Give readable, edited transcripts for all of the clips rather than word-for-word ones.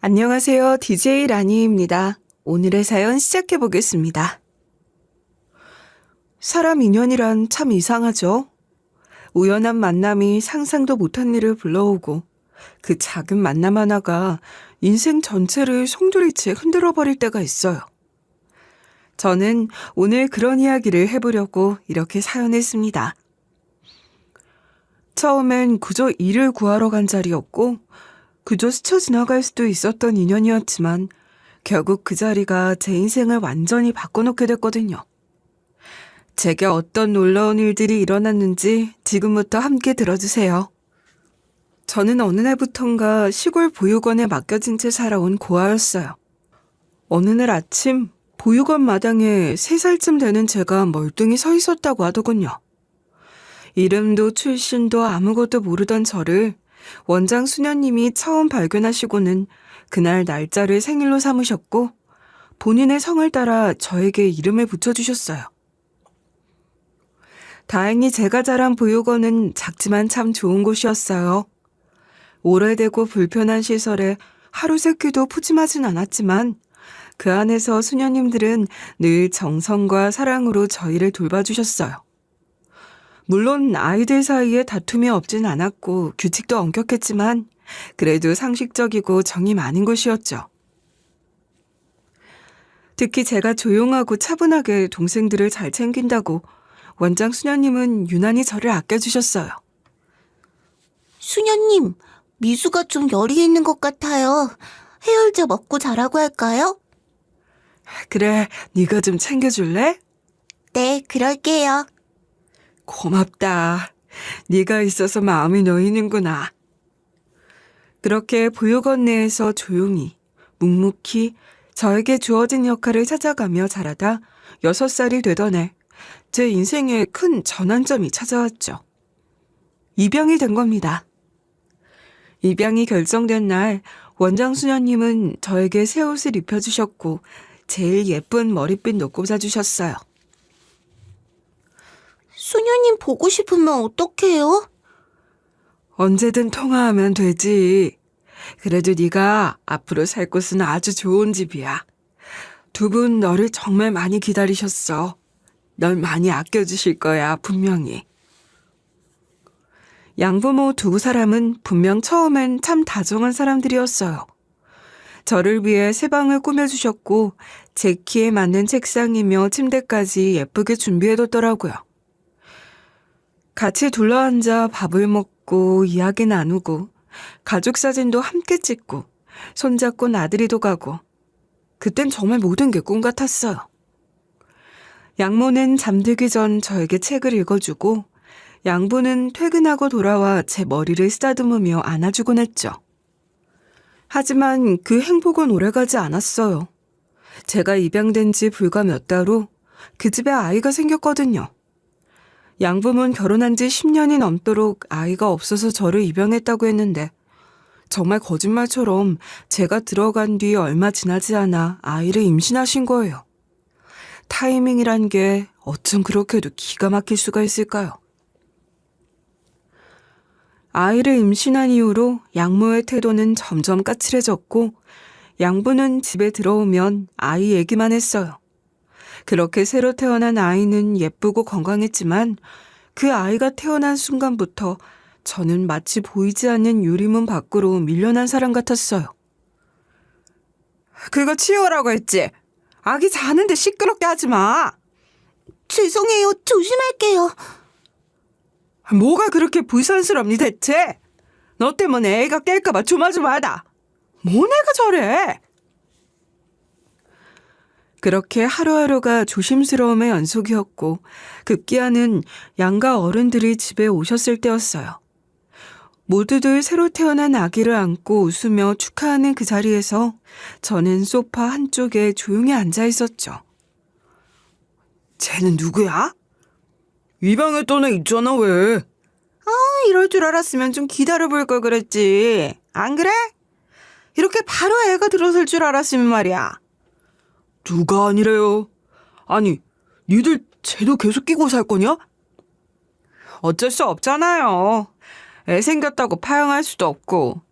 안녕하세요. DJ 라니입니다. 오늘의 사연 시작해 보겠습니다. 사람 인연이란 참 이상하죠? 우연한 만남이 상상도 못한 일을 불러오고 그 작은 만남 하나가 인생 전체를 송두리째 흔들어 버릴 때가 있어요. 저는 오늘 그런 이야기를 해보려고 이렇게 사연했습니다. 처음엔 그저 일을 구하러 간 자리였고 그저 스쳐 지나갈 수도 있었던 인연이었지만 결국 그 자리가 제 인생을 완전히 바꿔놓게 됐거든요. 제게 어떤 놀라운 일들이 일어났는지 지금부터 함께 들어주세요. 저는 어느 날부턴가 시골 보육원에 맡겨진 채 살아온 고아였어요. 어느 날 아침 보육원 마당에 3살쯤 되는 제가 멀뚱히 서 있었다고 하더군요. 이름도 출신도 아무것도 모르던 저를 원장 수녀님이 처음 발견하시고는 그날 날짜를 생일로 삼으셨고 본인의 성을 따라 저에게 이름을 붙여주셨어요. 다행히 제가 자란 보육원은 작지만 참 좋은 곳이었어요. 오래되고 불편한 시설에 하루 세끼도 푸짐하진 않았지만 그 안에서 수녀님들은 늘 정성과 사랑으로 저희를 돌봐주셨어요. 물론 아이들 사이에 다툼이 없진 않았고 규칙도 엄격했지만 그래도 상식적이고 정이 많은 곳이었죠. 특히 제가 조용하고 차분하게 동생들을 잘 챙긴다고 원장 수녀님은 유난히 저를 아껴주셨어요. 수녀님, 미수가 좀 열이 있는 것 같아요. 해열제 먹고 자라고 할까요? 그래, 네가 좀 챙겨줄래? 네, 그럴게요. 고맙다. 네가 있어서 마음이 놓이는구나. 그렇게 보육원 내에서 조용히, 묵묵히 저에게 주어진 역할을 찾아가며 자라다 6살이 되던 해, 제 인생에 큰 전환점이 찾아왔죠. 입양이 된 겁니다. 입양이 결정된 날, 원장 수녀님은 저에게 새 옷을 입혀주셨고 제일 예쁜 머리핀도 꽂아주셨어요. 수녀님 보고 싶으면 어떡해요? 언제든 통화하면 되지. 그래도 네가 앞으로 살 곳은 아주 좋은 집이야. 두 분 너를 정말 많이 기다리셨어. 널 많이 아껴주실 거야, 분명히. 양부모 두 사람은 분명 처음엔 참 다정한 사람들이었어요. 저를 위해 새 방을 꾸며주셨고 제 키에 맞는 책상이며 침대까지 예쁘게 준비해뒀더라고요. 같이 둘러앉아 밥을 먹고 이야기 나누고 가족 사진도 함께 찍고 손잡고 나들이도 가고 그땐 정말 모든 게 꿈 같았어요. 양모는 잠들기 전 저에게 책을 읽어주고 양부는 퇴근하고 돌아와 제 머리를 쓰다듬으며 안아주곤 했죠. 하지만 그 행복은 오래가지 않았어요. 제가 입양된 지 불과 몇 달 후 그 집에 아이가 생겼거든요. 양부는 결혼한 지 10년이 넘도록 아이가 없어서 저를 입양했다고 했는데 정말 거짓말처럼 제가 들어간 뒤 얼마 지나지 않아 아이를 임신하신 거예요. 타이밍이란 게 어쩜 그렇게도 기가 막힐 수가 있을까요? 아이를 임신한 이후로 양모의 태도는 점점 까칠해졌고 양부는 집에 들어오면 아이 얘기만 했어요. 그렇게 새로 태어난 아이는 예쁘고 건강했지만 그 아이가 태어난 순간부터 저는 마치 보이지 않는 유리문 밖으로 밀려난 사람 같았어요. 그거 치우라고 했지? 아기 자는데 시끄럽게 하지 마. 죄송해요. 조심할게요. 뭐가 그렇게 불선스럽니 대체? 너 때문에 애가 깰까봐 조마조마하다. 뭔 애가 저래? 그렇게 하루하루가 조심스러움의 연속이었고 급기야는 양가 어른들이 집에 오셨을 때였어요. 모두들 새로 태어난 아기를 안고 웃으며 축하하는 그 자리에서 저는 소파 한쪽에 조용히 앉아 있었죠. 쟤는 누구야? 입양했던 애 있잖아 왜? 이럴 줄 알았으면 좀 기다려볼 걸 그랬지. 안 그래? 이렇게 바로 애가 들어설 줄 알았으면 말이야. 누가 아니래요? 아니, 니들 쟤도 계속 끼고 살 거냐? 어쩔 수 없잖아요. 애 생겼다고 파양할 수도 없고.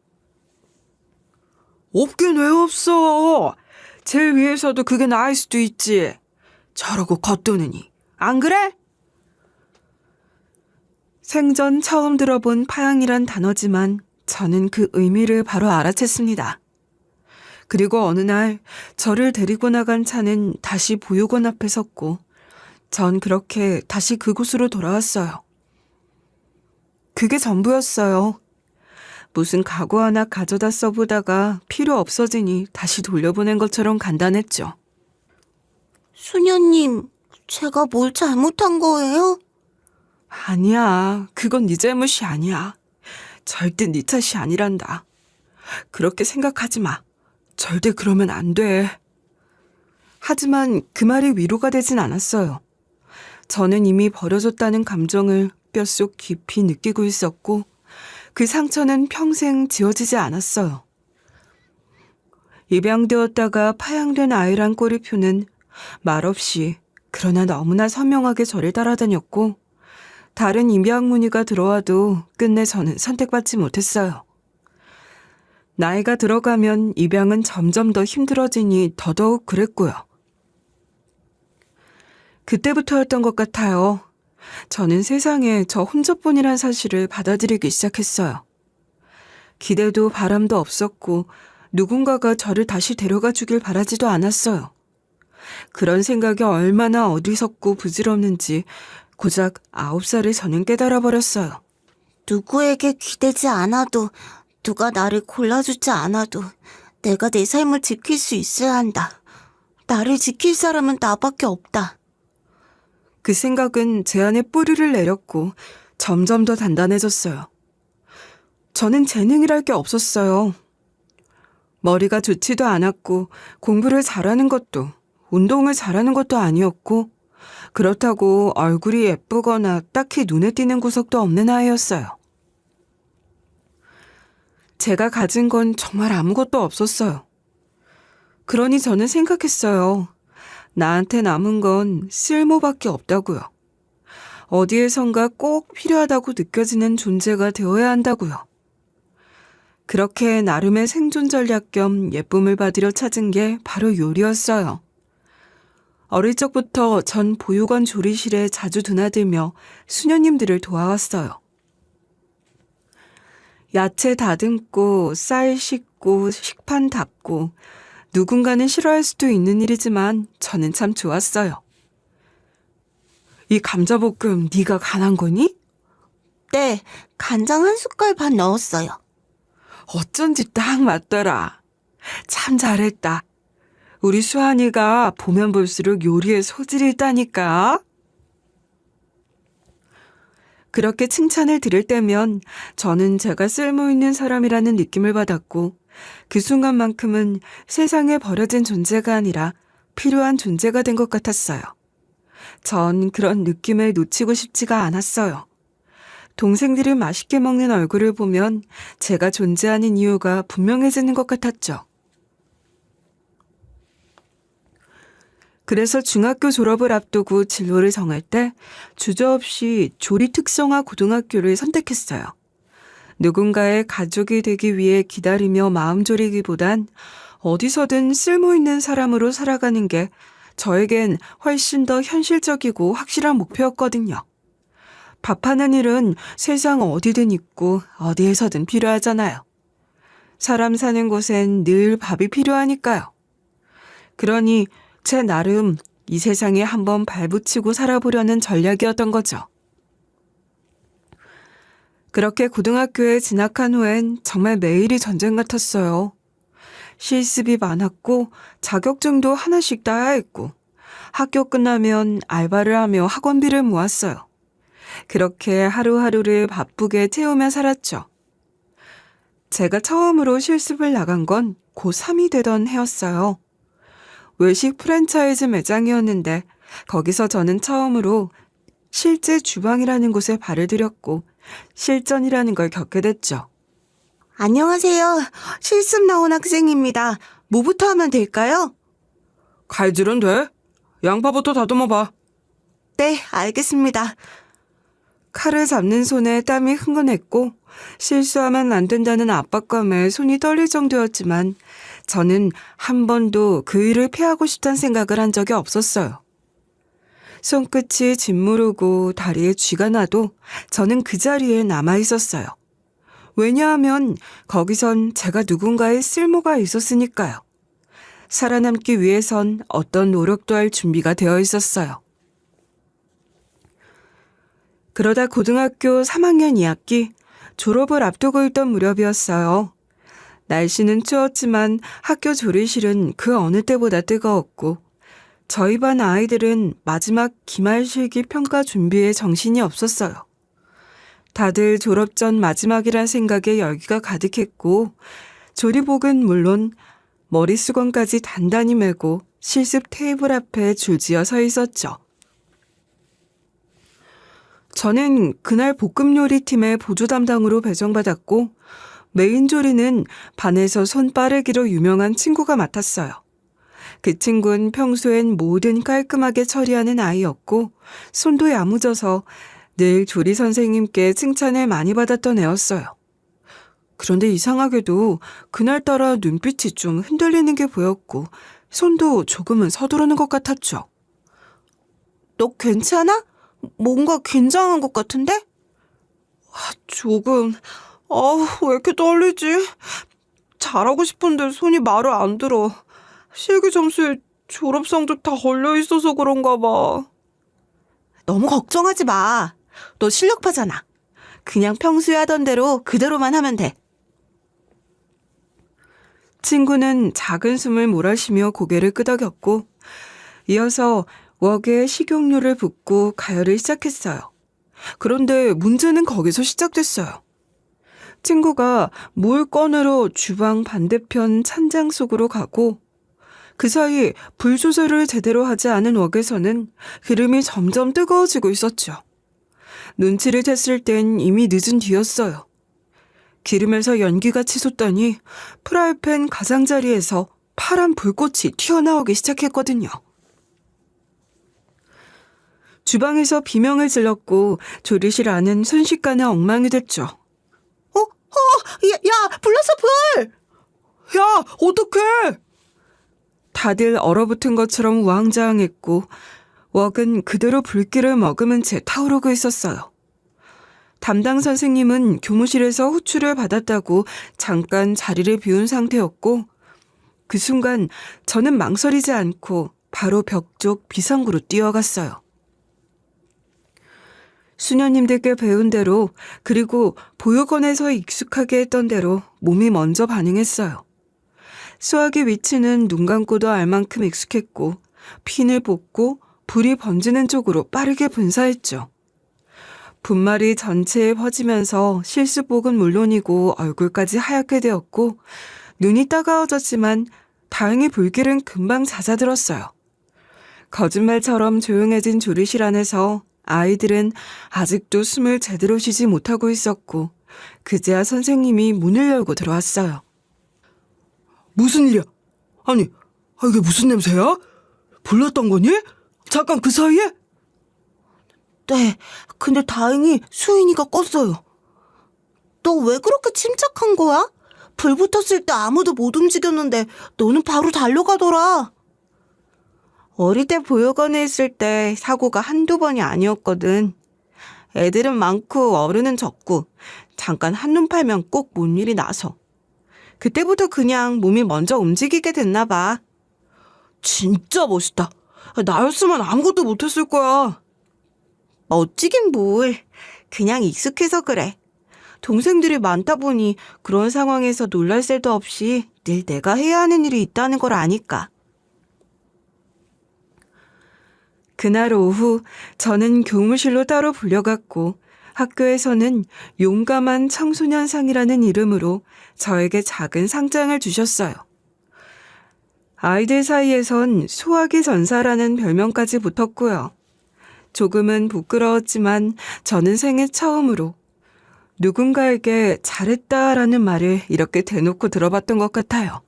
없긴 왜 없어. 제일 위에서도 그게 나을 수도 있지. 저러고 겉도느니. 안 그래? 생전 처음 들어본 파양이란 단어지만 저는 그 의미를 바로 알아챘습니다. 그리고 어느 날 저를 데리고 나간 차는 다시 보육원 앞에 섰고 전 그렇게 다시 그곳으로 돌아왔어요. 그게 전부였어요. 무슨 가구 하나 가져다 써보다가 필요 없어지니 다시 돌려보낸 것처럼 간단했죠. 수녀님, 제가 뭘 잘못한 거예요? 아니야. 그건 네 잘못이 아니야. 절대 네 탓이 아니란다. 그렇게 생각하지 마. 절대 그러면 안 돼. 하지만 그 말이 위로가 되진 않았어요. 저는 이미 버려졌다는 감정을 뼛속 깊이 느끼고 있었고 그 상처는 평생 지워지지 않았어요. 입양되었다가 파양된 아이란 꼬리표는 말없이 그러나 너무나 선명하게 저를 따라다녔고 다른 입양 문의가 들어와도 끝내 저는 선택받지 못했어요. 나이가 들어가면 입양은 점점 더 힘들어지니 더더욱 그랬고요. 그때부터였던 것 같아요. 저는 세상에 저 혼자뿐이란 사실을 받아들이기 시작했어요. 기대도 바람도 없었고 누군가가 저를 다시 데려가 주길 바라지도 않았어요. 그런 생각이 얼마나 어리석고 부질없는지 고작 9살의 저는 깨달아버렸어요. 누구에게 기대지 않아도, 누가 나를 골라주지 않아도 내가 내 삶을 지킬 수 있어야 한다. 나를 지킬 사람은 나밖에 없다. 그 생각은 제 안에 뿌리를 내렸고 점점 더 단단해졌어요. 저는 재능이랄 게 없었어요. 머리가 좋지도 않았고 공부를 잘하는 것도 운동을 잘하는 것도 아니었고 그렇다고 얼굴이 예쁘거나 딱히 눈에 띄는 구석도 없는 아이였어요. 제가 가진 건 정말 아무것도 없었어요. 그러니 저는 생각했어요. 나한테 남은 건 쓸모밖에 없다고요. 어디에선가 꼭 필요하다고 느껴지는 존재가 되어야 한다고요. 그렇게 나름의 생존 전략 겸 예쁨을 받으려 찾은 게 바로 요리였어요. 어릴 적부터 전 보육원 조리실에 자주 드나들며 수녀님들을 도와왔어요. 야채 다듬고 쌀 씻고 식판 닦고 누군가는 싫어할 수도 있는 일이지만 저는 참 좋았어요. 이 감자볶음 네가 간한 거니? 네, 간장 한 숟갈 반 넣었어요. 어쩐지 딱 맞더라. 참 잘했다. 우리 수환이가 보면 볼수록 요리에 소질이 있다니까. 그렇게 칭찬을 들을 때면 저는 제가 쓸모있는 사람이라는 느낌을 받았고 그 순간만큼은 세상에 버려진 존재가 아니라 필요한 존재가 된 것 같았어요. 전 그런 느낌을 놓치고 싶지가 않았어요. 동생들이 맛있게 먹는 얼굴을 보면 제가 존재하는 이유가 분명해지는 것 같았죠. 그래서 중학교 졸업을 앞두고 진로를 정할 때 주저없이 조리 특성화 고등학교를 선택했어요. 누군가의 가족이 되기 위해 기다리며 마음 졸이기보단 어디서든 쓸모있는 사람으로 살아가는 게 저에겐 훨씬 더 현실적이고 확실한 목표였거든요. 밥하는 일은 세상 어디든 있고 어디에서든 필요하잖아요. 사람 사는 곳엔 늘 밥이 필요하니까요. 그러니 제 나름 이 세상에 한번 발붙이고 살아보려는 전략이었던 거죠. 그렇게 고등학교에 진학한 후엔 정말 매일이 전쟁 같았어요. 실습이 많았고 자격증도 하나씩 따야 했고 학교 끝나면 알바를 하며 학원비를 모았어요. 그렇게 하루하루를 바쁘게 채우며 살았죠. 제가 처음으로 실습을 나간 건 고3이 되던 해였어요. 외식 프랜차이즈 매장이었는데 거기서 저는 처음으로 실제 주방이라는 곳에 발을 들였고 실전이라는 걸 겪게 됐죠. 안녕하세요. 실습 나온 학생입니다. 뭐부터 하면 될까요? 칼질은 돼? 양파부터 다듬어봐. 네, 알겠습니다. 칼을 잡는 손에 땀이 흥건했고 실수하면 안 된다는 압박감에 손이 떨릴 정도였지만 저는 한 번도 그 일을 피하고 싶다는 생각을 한 적이 없었어요. 손끝이 짓무르고 다리에 쥐가 나도 저는 그 자리에 남아 있었어요. 왜냐하면 거기선 제가 누군가의 쓸모가 있었으니까요. 살아남기 위해선 어떤 노력도 할 준비가 되어 있었어요. 그러다 고등학교 3학년 2학기 졸업을 앞두고 있던 무렵이었어요. 날씨는 추웠지만 학교 조리실은 그 어느 때보다 뜨거웠고 저희 반 아이들은 마지막 기말실기 평가 준비에 정신이 없었어요. 다들 졸업 전 마지막이란 생각에 열기가 가득했고 조리복은 물론 머리수건까지 단단히 메고 실습 테이블 앞에 줄지어 서 있었죠. 저는 그날 볶음요리팀의 보조 담당으로 배정받았고 메인 조리는 반에서 손 빠르기로 유명한 친구가 맡았어요. 그 친구는 평소엔 뭐든 깔끔하게 처리하는 아이였고 손도 야무져서 늘 조리 선생님께 칭찬을 많이 받았던 애였어요. 그런데 이상하게도 그날따라 눈빛이 좀 흔들리는 게 보였고 손도 조금은 서두르는 것 같았죠. 너 괜찮아? 뭔가 긴장한 것 같은데? 조금. 왜 이렇게 떨리지? 잘하고 싶은데 손이 말을 안 들어. 실기 점수에 졸업상도 다 걸려있어서 그런가 봐. 너무 걱정하지 마. 너 실력파잖아. 그냥 평소에 하던 대로 그대로만 하면 돼. 친구는 작은 숨을 몰아쉬며 고개를 끄덕였고 이어서 웍에 식용유를 붓고 가열을 시작했어요. 그런데 문제는 거기서 시작됐어요. 친구가 물 꺼내러 주방 반대편 찬장 속으로 가고 그 사이 불 조절을 제대로 하지 않은 웍에서는 기름이 점점 뜨거워지고 있었죠. 눈치를 챘을 땐 이미 늦은 뒤였어요. 기름에서 연기가 치솟더니 프라이팬 가장자리에서 파란 불꽃이 튀어나오기 시작했거든요. 주방에서 비명을 질렀고 조리실 안은 순식간에 엉망이 됐죠. 야, 불났어, 불! 야, 어떡해! 다들 얼어붙은 것처럼 우왕좌왕했고 웍은 그대로 불길을 머금은 채 타오르고 있었어요. 담당 선생님은 교무실에서 호출을 받았다고 잠깐 자리를 비운 상태였고 그 순간 저는 망설이지 않고 바로 벽 쪽 비상구로 뛰어갔어요. 수녀님들께 배운 대로 그리고 보육원에서 익숙하게 했던 대로 몸이 먼저 반응했어요. 수화기 위치는 눈 감고도 알 만큼 익숙했고 핀을 뽑고 불이 번지는 쪽으로 빠르게 분사했죠. 분말이 전체에 퍼지면서 실습복은 물론이고 얼굴까지 하얗게 되었고 눈이 따가워졌지만 다행히 불길은 금방 잦아들었어요. 거짓말처럼 조용해진 조리실 안에서 아이들은 아직도 숨을 제대로 쉬지 못하고 있었고 그제야 선생님이 문을 열고 들어왔어요. 무슨 일이야? 아니, 이게 무슨 냄새야? 불났던 거니? 잠깐 그 사이에? 네, 근데 다행히 수인이가 껐어요. 너 왜 그렇게 침착한 거야? 불 붙었을 때 아무도 못 움직였는데 너는 바로 달려가더라. 어릴 때 보육원에 있을 때 사고가 한두 번이 아니었거든. 애들은 많고 어른은 적고 잠깐 한눈 팔면 꼭 뭔 일이 나서. 그때부터 그냥 몸이 먼저 움직이게 됐나 봐. 진짜 멋있다. 나였으면 아무것도 못했을 거야. 멋지긴 뭘. 그냥 익숙해서 그래. 동생들이 많다 보니 그런 상황에서 놀랄 새도 없이 늘 내가 해야 하는 일이 있다는 걸 아니까. 그날 오후 저는 교무실로 따로 불려갔고 학교에서는 용감한 청소년상이라는 이름으로 저에게 작은 상장을 주셨어요. 아이들 사이에선 소화기 전사라는 별명까지 붙었고요. 조금은 부끄러웠지만 저는 생애 처음으로 누군가에게 잘했다라는 말을 이렇게 대놓고 들어봤던 것 같아요.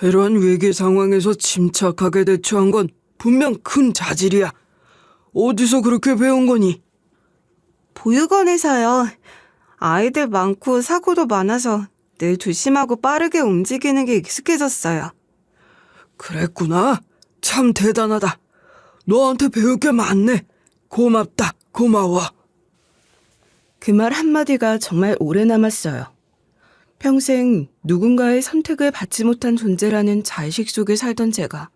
이런 위기 상황에서 침착하게 대처한 건 분명 큰 자질이야. 어디서 그렇게 배운 거니? 보육원에서요. 아이들 많고 사고도 많아서 늘 조심하고 빠르게 움직이는 게 익숙해졌어요. 그랬구나. 참 대단하다. 너한테 배울 게 많네. 고맙다. 고마워. 그 말 한마디가 정말 오래 남았어요. 평생 누군가의 선택을 받지 못한 존재라는 자의식 속에 살던 제가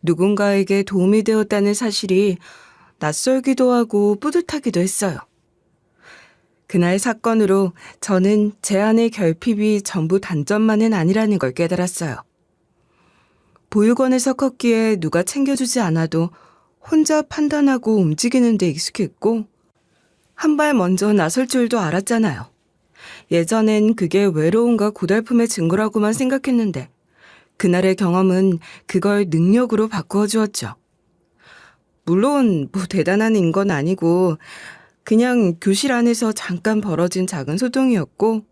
누군가에게 도움이 되었다는 사실이 낯설기도 하고 뿌듯하기도 했어요. 그날 사건으로 저는 제 안의 결핍이 전부 단점만은 아니라는 걸 깨달았어요. 보육원에서 컸기에 누가 챙겨주지 않아도 혼자 판단하고 움직이는 데 익숙했고 한 발 먼저 나설 줄도 알았잖아요. 예전엔 그게 외로움과 고달픔의 증거라고만 생각했는데 그날의 경험은 그걸 능력으로 바꾸어 주었죠. 물론 뭐 대단한 건 아니고 그냥 교실 안에서 잠깐 벌어진 작은 소동이었고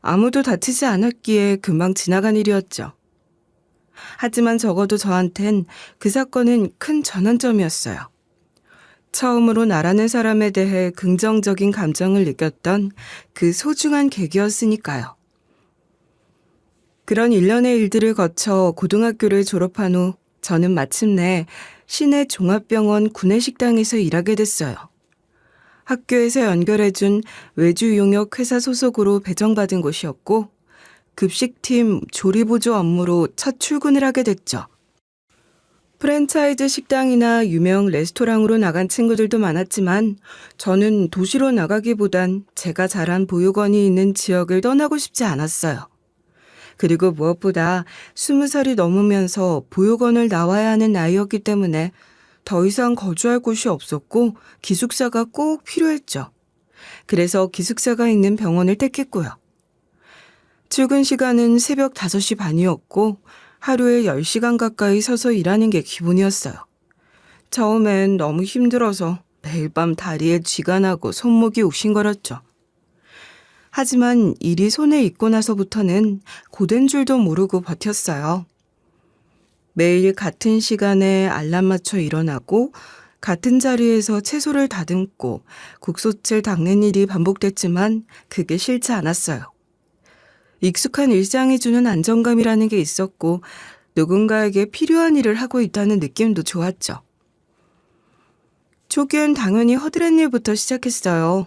아무도 다치지 않았기에 금방 지나간 일이었죠. 하지만 적어도 저한텐 그 사건은 큰 전환점이었어요. 처음으로 나라는 사람에 대해 긍정적인 감정을 느꼈던 그 소중한 계기였으니까요. 그런 일련의 일들을 거쳐 고등학교를 졸업한 후 저는 마침내 시내 종합병원 구내식당에서 일하게 됐어요. 학교에서 연결해준 외주용역 회사 소속으로 배정받은 곳이었고 급식팀 조리보조 업무로 첫 출근을 하게 됐죠. 프랜차이즈 식당이나 유명 레스토랑으로 나간 친구들도 많았지만 저는 도시로 나가기보단 제가 자란 보육원이 있는 지역을 떠나고 싶지 않았어요. 그리고 무엇보다 20살이 넘으면서 보육원을 나와야 하는 나이였기 때문에 더 이상 거주할 곳이 없었고 기숙사가 꼭 필요했죠. 그래서 기숙사가 있는 병원을 택했고요. 출근 시간은 새벽 5시 반이었고 하루에 10시간 가까이 서서 일하는 게 기본이었어요. 처음엔 너무 힘들어서 매일 밤 다리에 쥐가 나고 손목이 욱신거렸죠. 하지만 일이 손에 익고 나서부터는 고된 줄도 모르고 버텼어요. 매일 같은 시간에 알람 맞춰 일어나고 같은 자리에서 채소를 다듬고 국소를 닦는 일이 반복됐지만 그게 싫지 않았어요. 익숙한 일상이 주는 안정감이라는 게 있었고 누군가에게 필요한 일을 하고 있다는 느낌도 좋았죠. 초기엔 당연히 허드렛 일부터 시작했어요.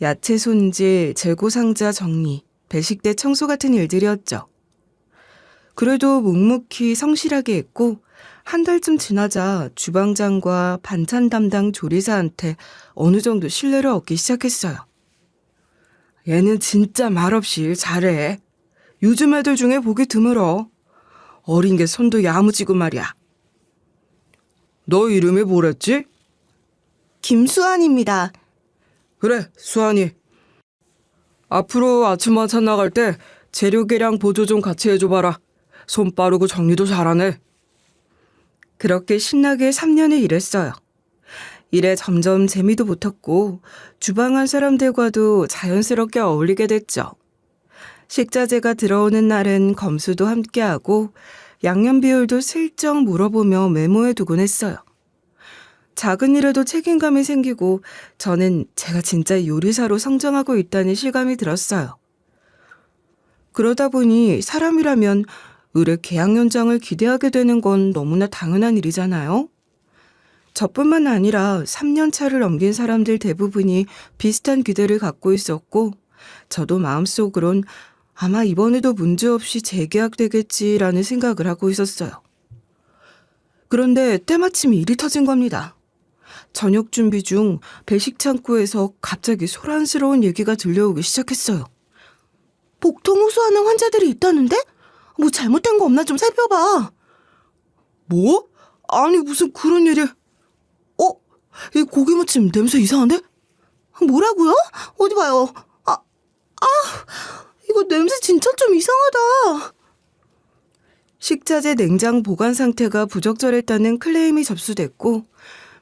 야채 손질, 재고 상자 정리, 배식대 청소 같은 일들이었죠. 그래도 묵묵히 성실하게 했고 한 달쯤 지나자 주방장과 반찬 담당 조리사한테 어느 정도 신뢰를 얻기 시작했어요. 얘는 진짜 말없이 일 잘해. 요즘 애들 중에 보기 드물어. 어린 게 손도 야무지고 말이야. 너 이름이 뭐랬지? 김수환입니다. 그래, 수환이. 앞으로 아침 반찬 나갈 때 재료 계량 보조 좀 같이 해줘봐라. 손 빠르고 정리도 잘하네. 그렇게 신나게 3년을 일했어요. 일에 점점 재미도 붙었고 주방 안 사람들과도 자연스럽게 어울리게 됐죠. 식자재가 들어오는 날은 검수도 함께하고 양념 비율도 슬쩍 물어보며 메모해 두곤 했어요. 작은 일에도 책임감이 생기고 저는 제가 진짜 요리사로 성장하고 있다는 실감이 들었어요. 그러다 보니 사람이라면 의뢰 계약 연장을 기대하게 되는 건 너무나 당연한 일이잖아요. 저뿐만 아니라 3년 차를 넘긴 사람들 대부분이 비슷한 기대를 갖고 있었고 저도 마음속으론 아마 이번에도 문제없이 재계약되겠지라는 생각을 하고 있었어요. 그런데 때마침 일이 터진 겁니다. 저녁 준비 중 배식 창고에서 갑자기 소란스러운 얘기가 들려오기 시작했어요. 복통 호소하는 환자들이 있다는데? 뭐 잘못된 거 없나 좀 살펴봐. 뭐? 아니 무슨 그런 일이... 이 고기무침 냄새 이상한데? 뭐라고요? 어디 봐요. 이거 냄새 진짜 좀 이상하다. 식자재 냉장 보관 상태가 부적절했다는 클레임이 접수됐고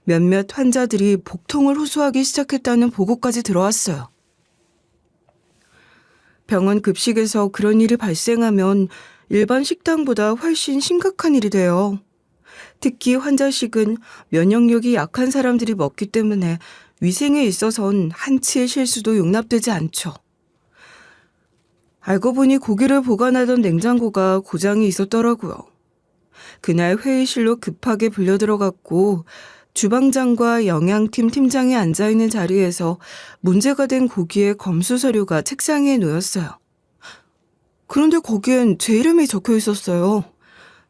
몇몇 환자들이 복통을 호소하기 시작했다는 보고까지 들어왔어요. 병원 급식에서 그런 일이 발생하면 일반 식당보다 훨씬 심각한 일이 돼요. 특히 환자식은 면역력이 약한 사람들이 먹기 때문에 위생에 있어선 한치의 실수도 용납되지 않죠. 알고 보니 고기를 보관하던 냉장고가 고장이 있었더라고요. 그날 회의실로 급하게 불려 들어갔고 주방장과 영양팀 팀장이 앉아있는 자리에서 문제가 된 고기의 검수 서류가 책상 위에 놓였어요. 그런데 거기엔 제 이름이 적혀 있었어요.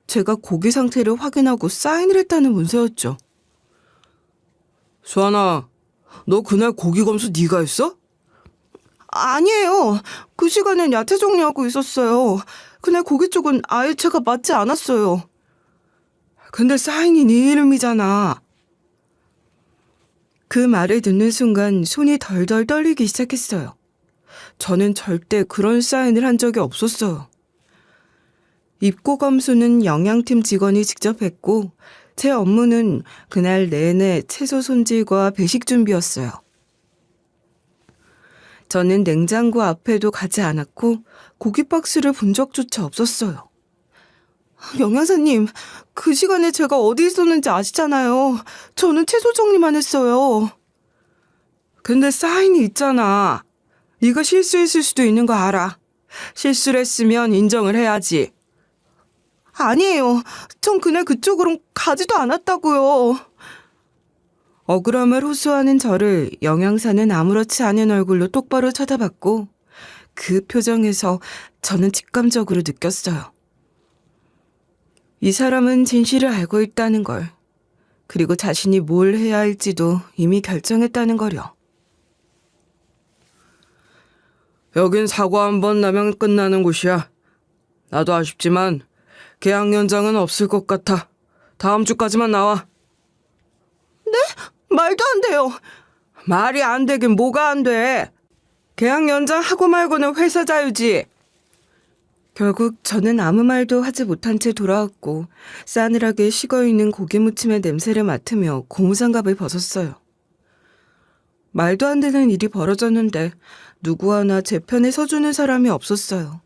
제가 고기 상태를 확인하고 사인을 했다는 문서였죠. 수아나, 너 그날 고기 검수 네가 했어? 아니에요. 그 시간엔 야채 정리하고 있었어요. 그날 고기 쪽은 아예 제가 맞지 않았어요. 근데 사인이 네 이름이잖아. 그 말을 듣는 순간 손이 덜덜 떨리기 시작했어요. 저는 절대 그런 사인을 한 적이 없었어요. 입고 검수는 영양팀 직원이 직접 했고 제 업무는 그날 내내 채소 손질과 배식 준비였어요. 저는 냉장고 앞에도 가지 않았고 고기 박스를 본 적조차 없었어요. 영양사님, 그 시간에 제가 어디 있었는지 아시잖아요. 저는 채소 정리만 했어요. 근데 사인이 있잖아. 네가 실수했을 수도 있는 거 알아. 실수를 했으면 인정을 해야지. 아니에요. 전 그날 그쪽으로 가지도 않았다고요. 억울함을 호소하는 저를 영양사는 아무렇지 않은 얼굴로 똑바로 쳐다봤고 그 표정에서 저는 직감적으로 느꼈어요. 이 사람은 진실을 알고 있다는 걸, 그리고 자신이 뭘 해야 할지도 이미 결정했다는 거려. 여긴 사과 한 번 나면 끝나는 곳이야. 나도 아쉽지만 계약 연장은 없을 것 같아. 다음 주까지만 나와. 말도 안 돼요. 말이 안 되긴 뭐가 안 돼. 계약 연장하고 말고는 회사 자유지. 결국 저는 아무 말도 하지 못한 채 돌아왔고 싸늘하게 식어있는 고기 무침의 냄새를 맡으며 고무장갑을 벗었어요. 말도 안 되는 일이 벌어졌는데 누구 하나 제 편에 서주는 사람이 없었어요.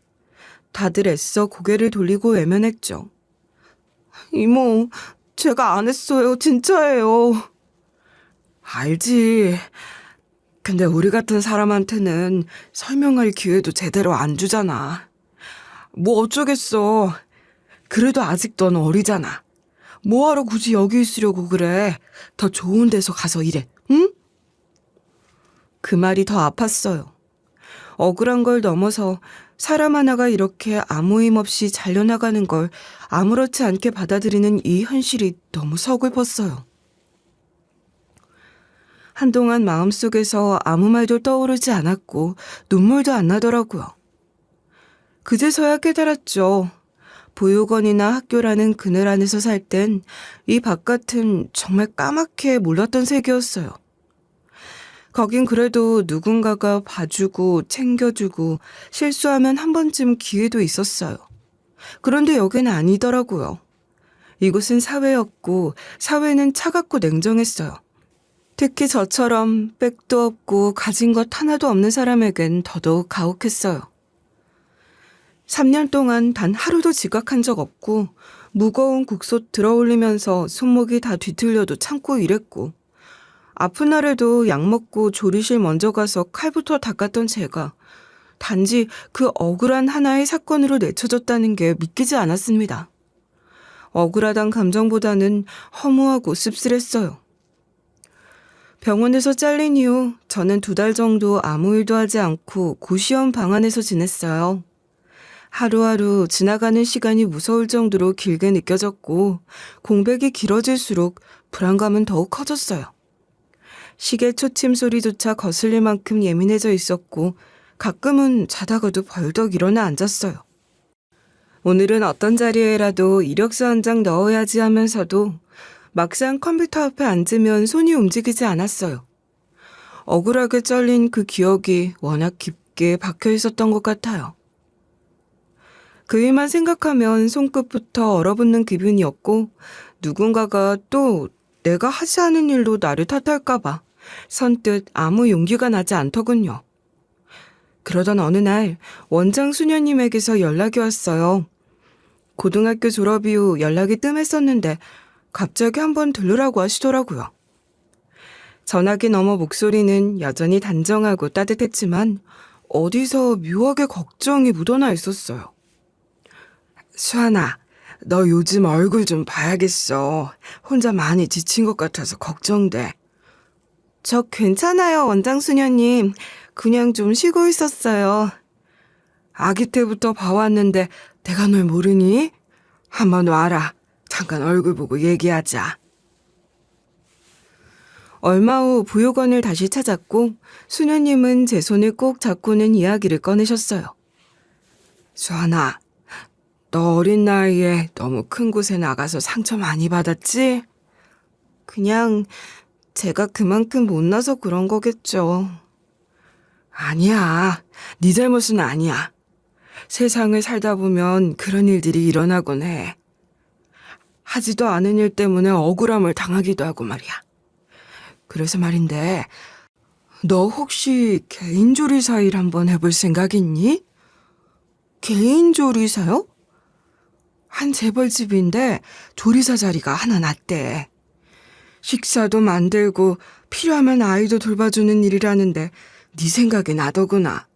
다들 애써 고개를 돌리고 외면했죠. 이모, 제가 안 했어요. 진짜예요. 알지. 근데 우리 같은 사람한테는 설명할 기회도 제대로 안 주잖아. 뭐 어쩌겠어. 그래도 아직 넌 어리잖아. 뭐하러 굳이 여기 있으려고 그래. 더 좋은 데서 가서 일해, 응? 그 말이 더 아팠어요. 억울한 걸 넘어서 사람 하나가 이렇게 아무 힘 없이 잘려나가는 걸 아무렇지 않게 받아들이는 이 현실이 너무 서글펐어요. 한동안 마음속에서 아무 말도 떠오르지 않았고 눈물도 안 나더라고요. 그제서야 깨달았죠. 보육원이나 학교라는 그늘 안에서 살 땐 이 바깥은 정말 까맣게 몰랐던 세계였어요. 거긴 그래도 누군가가 봐주고 챙겨주고 실수하면 한 번쯤 기회도 있었어요. 그런데 여긴 아니더라고요. 이곳은 사회였고 사회는 차갑고 냉정했어요. 특히 저처럼 백도 없고 가진 것 하나도 없는 사람에겐 더더욱 가혹했어요. 3년 동안 단 하루도 지각한 적 없고 무거운 국솥 들어올리면서 손목이 다 뒤틀려도 참고 일했고 아픈 날에도 약 먹고 조리실 먼저 가서 칼부터 닦았던 제가 단지 그 억울한 하나의 사건으로 내쳐졌다는 게 믿기지 않았습니다. 억울하단 감정보다는 허무하고 씁쓸했어요. 병원에서 잘린 이후 저는 2달 정도 아무 일도 하지 않고 고시원 방 안에서 지냈어요. 하루하루 지나가는 시간이 무서울 정도로 길게 느껴졌고 공백이 길어질수록 불안감은 더욱 커졌어요. 시계 초침 소리조차 거슬릴 만큼 예민해져 있었고 가끔은 자다가도 벌떡 일어나 앉았어요. 오늘은 어떤 자리에라도 이력서 한 장 넣어야지 하면서도 막상 컴퓨터 앞에 앉으면 손이 움직이지 않았어요. 억울하게 잘린 그 기억이 워낙 깊게 박혀 있었던 것 같아요. 그 일만 생각하면 손끝부터 얼어붙는 기분이었고 누군가가 또 내가 하지 않은 일로 나를 탓할까봐 선뜻 아무 용기가 나지 않더군요. 그러던 어느 날 원장 수녀님에게서 연락이 왔어요. 고등학교 졸업 이후 연락이 뜸했었는데 갑자기 한번 들르라고 하시더라고요. 전화기 너머 목소리는 여전히 단정하고 따뜻했지만 어디서 묘하게 걱정이 묻어나 있었어요. 수아나, 너 요즘 얼굴 좀 봐야겠어. 혼자 많이 지친 것 같아서 걱정돼. 저 괜찮아요, 원장수녀님. 그냥 좀 쉬고 있었어요. 아기 때부터 봐왔는데 내가 널 모르니? 한번 와라. 잠깐 얼굴 보고 얘기하자. 얼마 후 보육원을 다시 찾았고 수녀님은 제 손을 꼭 잡고는 이야기를 꺼내셨어요. 수아나, 너 어린 나이에 너무 큰 곳에 나가서 상처 많이 받았지? 그냥 제가 그만큼 못나서 그런 거겠죠. 아니야. 네 잘못은 아니야. 세상을 살다 보면 그런 일들이 일어나곤 해. 하지도 않은 일 때문에 억울함을 당하기도 하고 말이야. 그래서 말인데, 너 혹시 개인조리사 일 한번 해볼 생각 있니? 개인조리사요? 한 재벌집인데 조리사 자리가 하나 났대. 식사도 만들고 필요하면 아이도 돌봐주는 일이라는데 네 생각이 나더구나.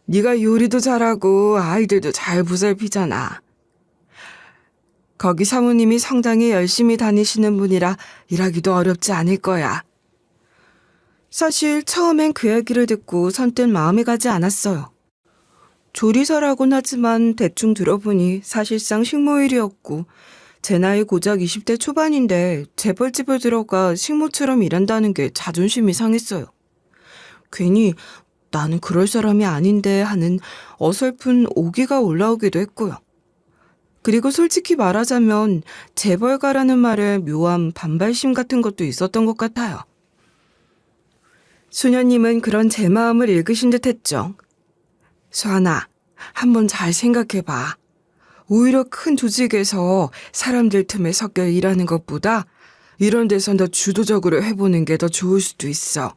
네가 요리도 잘하고 아이들도 잘 보살피잖아. 거기 사모님이 성당에 열심히 다니시는 분이라 일하기도 어렵지 않을 거야. 사실 처음엔 그 얘기를 듣고 선뜻 마음이 가지 않았어요. 조리사라곤 하지만 대충 들어보니 사실상 식모일이었고 제 나이 고작 20대 초반인데 재벌집을 들어가 식모처럼 일한다는 게 자존심이 상했어요. 괜히 나는 그럴 사람이 아닌데 하는 어설픈 오기가 올라오기도 했고요. 그리고 솔직히 말하자면 재벌가라는 말에 묘한 반발심 같은 것도 있었던 것 같아요. 수녀님은 그런 제 마음을 읽으신 듯 했죠. 수아나, 한번 잘 생각해봐. 오히려 큰 조직에서 사람들 틈에 섞여 일하는 것보다 이런 데서 더 주도적으로 해보는 게 더 좋을 수도 있어.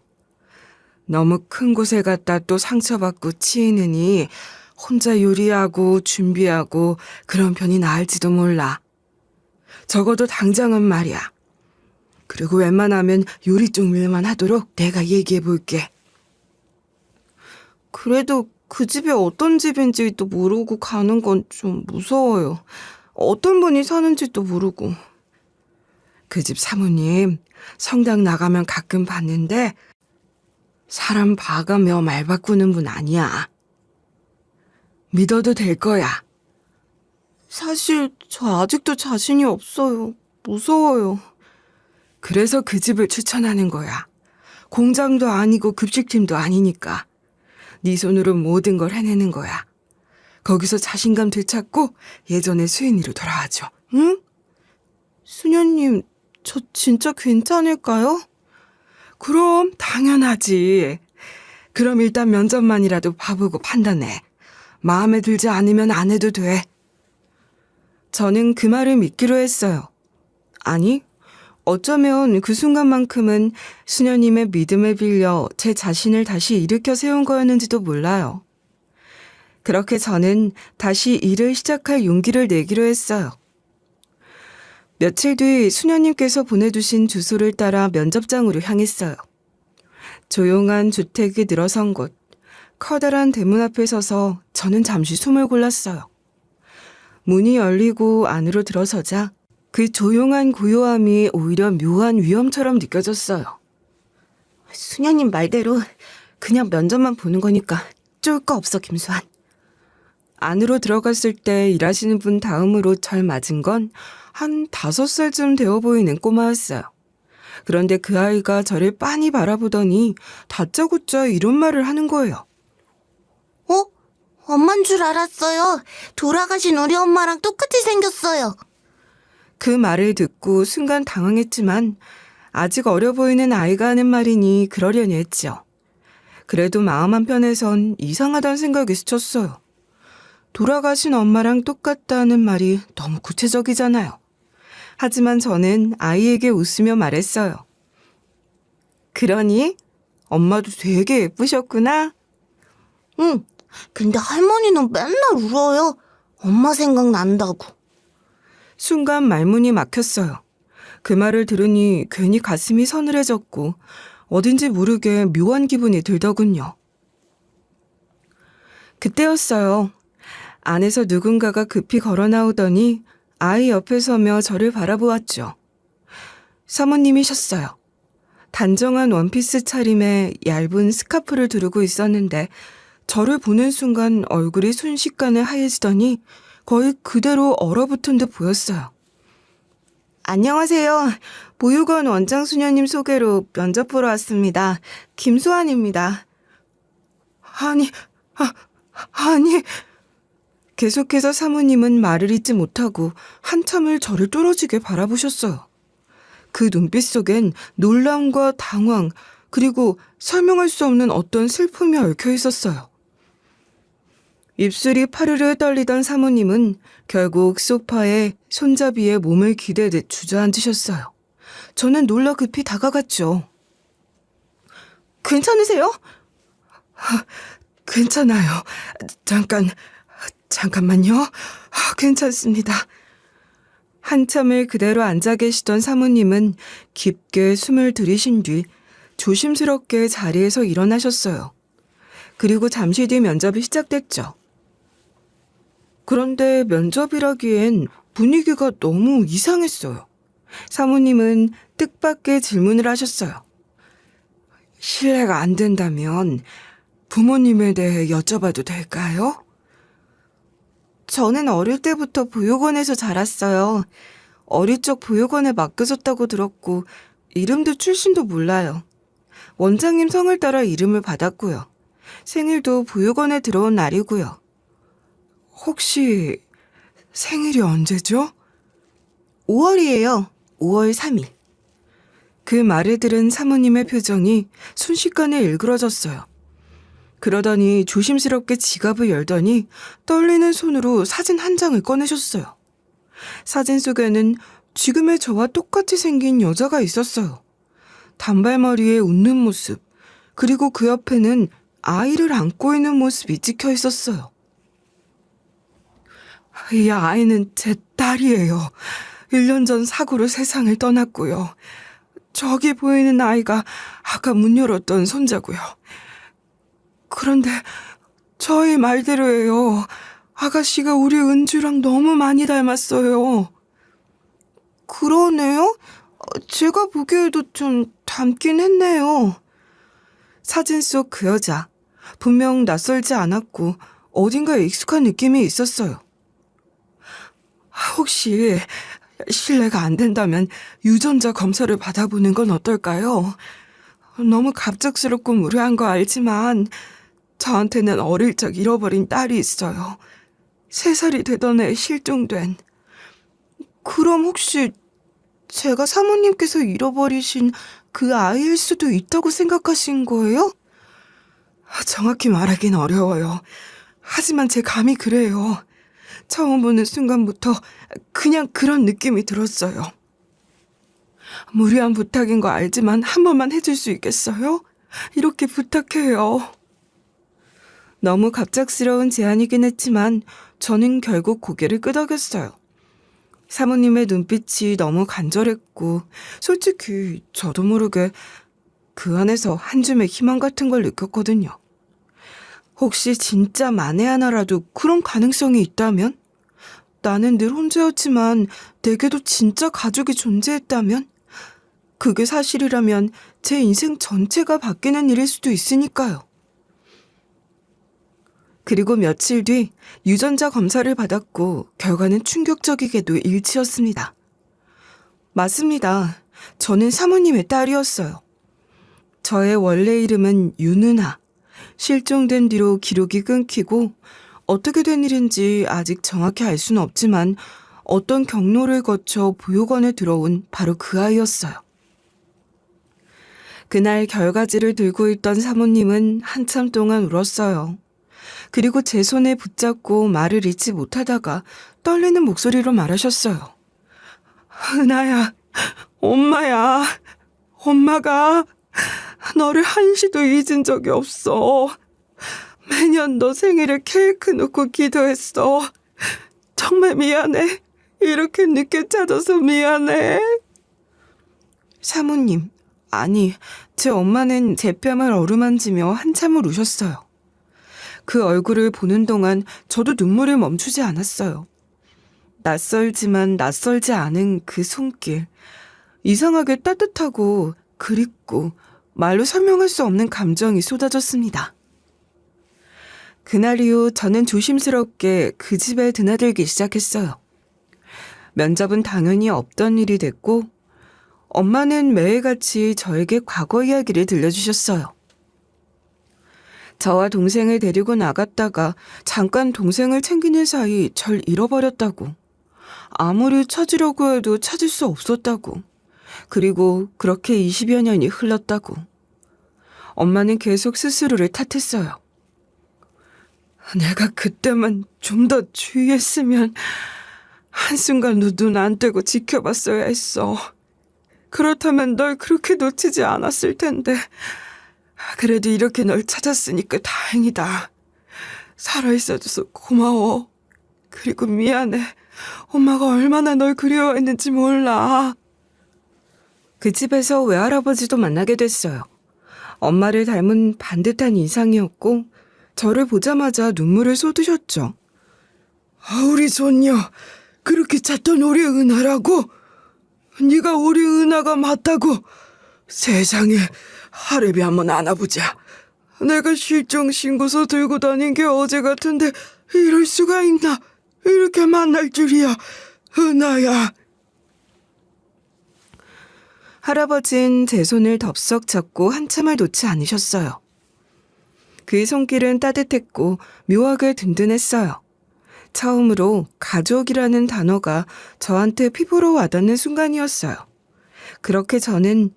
너무 큰 곳에 갔다 또 상처받고 치이느니 혼자 요리하고 준비하고 그런 편이 나을지도 몰라. 적어도 당장은 말이야. 그리고 웬만하면 요리 쪽 일만 하도록 내가 얘기해 볼게. 그래도 그 집이 어떤 집인지도 모르고 가는 건 좀 무서워요. 어떤 분이 사는지도 모르고. 그 집 사모님 성당 나가면 가끔 봤는데 사람 봐가며 말 바꾸는 분 아니야. 믿어도 될 거야. 사실 저 아직도 자신이 없어요. 무서워요. 그래서 그 집을 추천하는 거야. 공장도 아니고 급식팀도 아니니까. 네 손으로 모든 걸 해내는 거야. 거기서 자신감 되찾고 예전의 수인이로 돌아와줘. 응? 수녀님, 저 진짜 괜찮을까요? 그럼 당연하지. 그럼 일단 면접만이라도 봐보고 판단해. 마음에 들지 않으면 안 해도 돼. 저는 그 말을 믿기로 했어요. 아니, 어쩌면 그 순간만큼은 수녀님의 믿음을 빌려 제 자신을 다시 일으켜 세운 거였는지도 몰라요. 그렇게 저는 다시 일을 시작할 용기를 내기로 했어요. 며칠 뒤 수녀님께서 보내주신 주소를 따라 면접장으로 향했어요. 조용한 주택이 늘어선 곳, 커다란 대문 앞에 서서 저는 잠시 숨을 골랐어요. 문이 열리고 안으로 들어서자 그 조용한 고요함이 오히려 묘한 위험처럼 느껴졌어요. 수녀님 말대로 그냥 면접만 보는 거니까 쫄 거 없어, 김수환. 안으로 들어갔을 때 일하시는 분 다음으로 절 맞은 건 한 5살쯤 되어 보이는 꼬마였어요. 그런데 그 아이가 저를 빤히 바라보더니 다짜고짜 이런 말을 하는 거예요. 어? 엄만 줄 알았어요. 돌아가신 우리 엄마랑 똑같이 생겼어요. 그 말을 듣고 순간 당황했지만 아직 어려 보이는 아이가 하는 말이니 그러려니 했죠. 그래도 마음 한편에선 이상하다는 생각이 스쳤어요. 돌아가신 엄마랑 똑같다는 말이 너무 구체적이잖아요. 하지만 저는 아이에게 웃으며 말했어요. 그러니 엄마도 되게 예쁘셨구나. 응, 근데 할머니는 맨날 울어요. 엄마 생각난다고. 순간 말문이 막혔어요. 그 말을 들으니 괜히 가슴이 서늘해졌고 어딘지 모르게 묘한 기분이 들더군요. 그때였어요. 안에서 누군가가 급히 걸어 나오더니 아이 옆에 서며 저를 바라보았죠. 사모님이셨어요. 단정한 원피스 차림에 얇은 스카프를 두르고 있었는데 저를 보는 순간 얼굴이 순식간에 하얘지더니 거의 그대로 얼어붙은 듯 보였어요. 안녕하세요. 보육원 원장 수녀님 소개로 면접 보러 왔습니다. 김수환입니다. 아니. 계속해서 사모님은 말을 잇지 못하고 한참을 저를 뚫어지게 바라보셨어요. 그 눈빛 속엔 놀라움과 당황, 그리고 설명할 수 없는 어떤 슬픔이 얽혀 있었어요. 입술이 파르르 떨리던 사모님은 결국 소파에 손잡이에 몸을 기대듯 주저앉으셨어요. 저는 놀라 급히 다가갔죠. 괜찮으세요? 괜찮아요. 잠깐만요. 괜찮습니다. 한참을 그대로 앉아 계시던 사모님은 깊게 숨을 들이신 뒤 조심스럽게 자리에서 일어나셨어요. 그리고 잠시 뒤 면접이 시작됐죠. 그런데 면접이라기엔 분위기가 너무 이상했어요. 사모님은 뜻밖의 질문을 하셨어요. 실례가 안 된다면 부모님에 대해 여쭤봐도 될까요? 저는 어릴 때부터 보육원에서 자랐어요. 어릴 적 보육원에 맡겨졌다고 들었고 이름도 출신도 몰라요. 원장님 성을 따라 이름을 받았고요. 생일도 보육원에 들어온 날이고요. 혹시 생일이 언제죠? 5월이에요. 5월 3일. 그 말을 들은 사모님의 표정이 순식간에 일그러졌어요. 그러더니 조심스럽게 지갑을 열더니 떨리는 손으로 사진 한 장을 꺼내셨어요. 사진 속에는 지금의 저와 똑같이 생긴 여자가 있었어요. 단발머리에 웃는 모습, 그리고 그 옆에는 아이를 안고 있는 모습이 찍혀 있었어요. 이 아이는 제 딸이에요. 1년 전 사고로 세상을 떠났고요. 저기 보이는 아이가 아까 문 열었던 손자고요. 그런데 저희 말대로예요. 아가씨가 우리 은주랑 너무 많이 닮았어요. 그러네요? 제가 보기에도 좀 닮긴 했네요. 사진 속 그 여자, 분명 낯설지 않았고 어딘가에 익숙한 느낌이 있었어요. 혹시 실례가 안 된다면 유전자 검사를 받아보는 건 어떨까요? 너무 갑작스럽고 무례한 거 알지만 저한테는 어릴 적 잃어버린 딸이 있어요. 3살이 되던 해 실종된. 그럼 혹시 제가 사모님께서 잃어버리신 그 아이일 수도 있다고 생각하신 거예요? 정확히 말하긴 어려워요. 하지만 제 감이 그래요. 처음 보는 순간부터 그냥 그런 느낌이 들었어요. 무리한 부탁인 거 알지만 한 번만 해줄 수 있겠어요? 이렇게 부탁해요. 너무 갑작스러운 제안이긴 했지만 저는 결국 고개를 끄덕였어요. 사모님의 눈빛이 너무 간절했고 솔직히 저도 모르게 그 안에서 한 줌의 희망 같은 걸 느꼈거든요. 혹시 진짜 만에 하나라도 그런 가능성이 있다면? 나는 늘 혼자였지만 내게도 진짜 가족이 존재했다면? 그게 사실이라면 제 인생 전체가 바뀌는 일일 수도 있으니까요. 그리고 며칠 뒤 유전자 검사를 받았고 결과는 충격적이게도 일치였습니다. 맞습니다. 저는 사모님의 딸이었어요. 저의 원래 이름은 윤은아. 실종된 뒤로 기록이 끊기고 어떻게 된 일인지 아직 정확히 알 수는 없지만 어떤 경로를 거쳐 보육원에 들어온 바로 그 아이였어요. 그날 결과지를 들고 있던 사모님은 한참 동안 울었어요. 그리고 제 손에 붙잡고 말을 잇지 못하다가 떨리는 목소리로 말하셨어요. 은하야, 엄마야, 엄마가 너를 한시도 잊은 적이 없어. 매년 너 생일에 케이크 놓고 기도했어. 정말 미안해. 이렇게 늦게 찾아서 미안해. 사모님, 아니, 제 엄마는 제 뺨을 어루만지며 한참을 우셨어요. 그 얼굴을 보는 동안 저도 눈물을 멈추지 않았어요. 낯설지만 낯설지 않은 그 손길. 이상하게 따뜻하고 그립고 말로 설명할 수 없는 감정이 쏟아졌습니다. 그날 이후 저는 조심스럽게 그 집에 드나들기 시작했어요. 면접은 당연히 없던 일이 됐고 엄마는 매일같이 저에게 과거 이야기를 들려주셨어요. 저와 동생을 데리고 나갔다가 잠깐 동생을 챙기는 사이 절 잃어버렸다고. 아무리 찾으려고 해도 찾을 수 없었다고. 그리고 그렇게 20여 년이 흘렀다고. 엄마는 계속 스스로를 탓했어요. 내가 그때만 좀 더 주의했으면 한순간도 눈 안 떼고 지켜봤어야 했어. 그렇다면 널 그렇게 놓치지 않았을 텐데. 그래도 이렇게 널 찾았으니까 다행이다. 살아있어줘서 고마워. 그리고 미안해. 엄마가 얼마나 널 그리워했는지 몰라. 그 집에서 외할아버지도 만나게 됐어요. 엄마를 닮은 반듯한 인상이었고 저를 보자마자 눈물을 쏟으셨죠. 우리 손녀, 그렇게 찾던 우리 은하라고? 네가 우리 은하가 맞다고? 세상에, 하레비 한번 안아보자. 내가 실종 신고서 들고 다닌 게 어제 같은데 이럴 수가 있나? 이렇게 만날 줄이야. 은하야. 할아버진 제 손을 덥석 잡고 한참을 놓지 않으셨어요. 그의 손길은 따뜻했고 묘하게 든든했어요. 처음으로 가족이라는 단어가 저한테 피부로 와닿는 순간이었어요. 그렇게 저는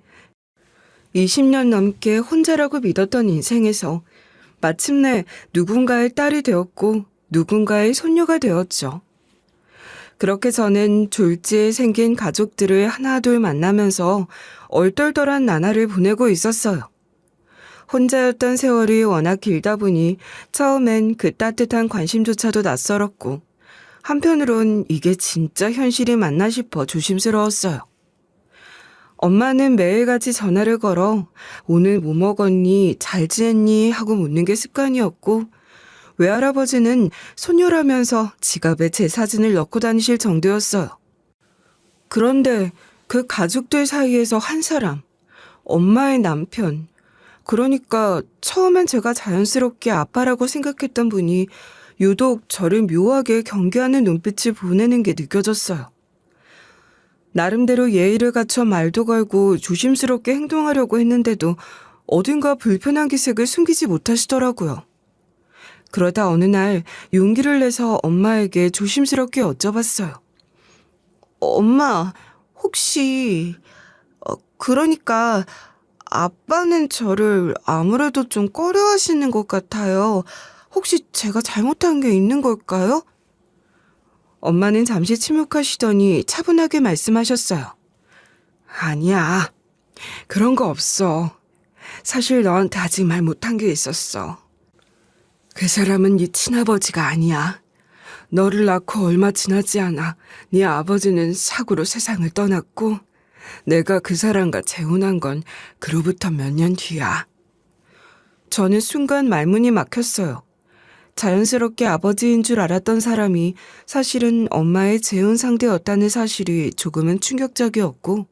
20년 넘게 혼자라고 믿었던 인생에서 마침내 누군가의 딸이 되었고 누군가의 손녀가 되었죠. 그렇게 저는 졸지에 생긴 가족들을 하나둘 만나면서 얼떨떨한 나날을 보내고 있었어요. 혼자였던 세월이 워낙 길다 보니 처음엔 그 따뜻한 관심조차도 낯설었고 한편으론 이게 진짜 현실이 맞나 싶어 조심스러웠어요. 엄마는 매일같이 전화를 걸어 오늘 뭐 먹었니, 잘 지냈니 하고 묻는 게 습관이었고 외할아버지는 손녀라면서 지갑에 제 사진을 넣고 다니실 정도였어요. 그런데 그 가족들 사이에서 한 사람, 엄마의 남편, 그러니까 처음엔 제가 자연스럽게 아빠라고 생각했던 분이 유독 저를 묘하게 경계하는 눈빛을 보내는 게 느껴졌어요. 나름대로 예의를 갖춰 말도 걸고 조심스럽게 행동하려고 했는데도 어딘가 불편한 기색을 숨기지 못하시더라고요. 그러다 어느 날 용기를 내서 엄마에게 조심스럽게 여쭤봤어요. 엄마, 혹시 그러니까 아빠는 저를 아무래도 좀 꺼려하시는 것 같아요. 혹시 제가 잘못한 게 있는 걸까요? 엄마는 잠시 침묵하시더니 차분하게 말씀하셨어요. 아니야, 그런 거 없어. 사실 너한테 아직 말 못한 게 있었어. 그 사람은 네 친아버지가 아니야. 너를 낳고 얼마 지나지 않아 네 아버지는 사고로 세상을 떠났고 내가 그 사람과 재혼한 건 그로부터 몇 년 뒤야. 저는 순간 말문이 막혔어요. 자연스럽게 아버지인 줄 알았던 사람이 사실은 엄마의 재혼 상대였다는 사실이 조금은 충격적이었고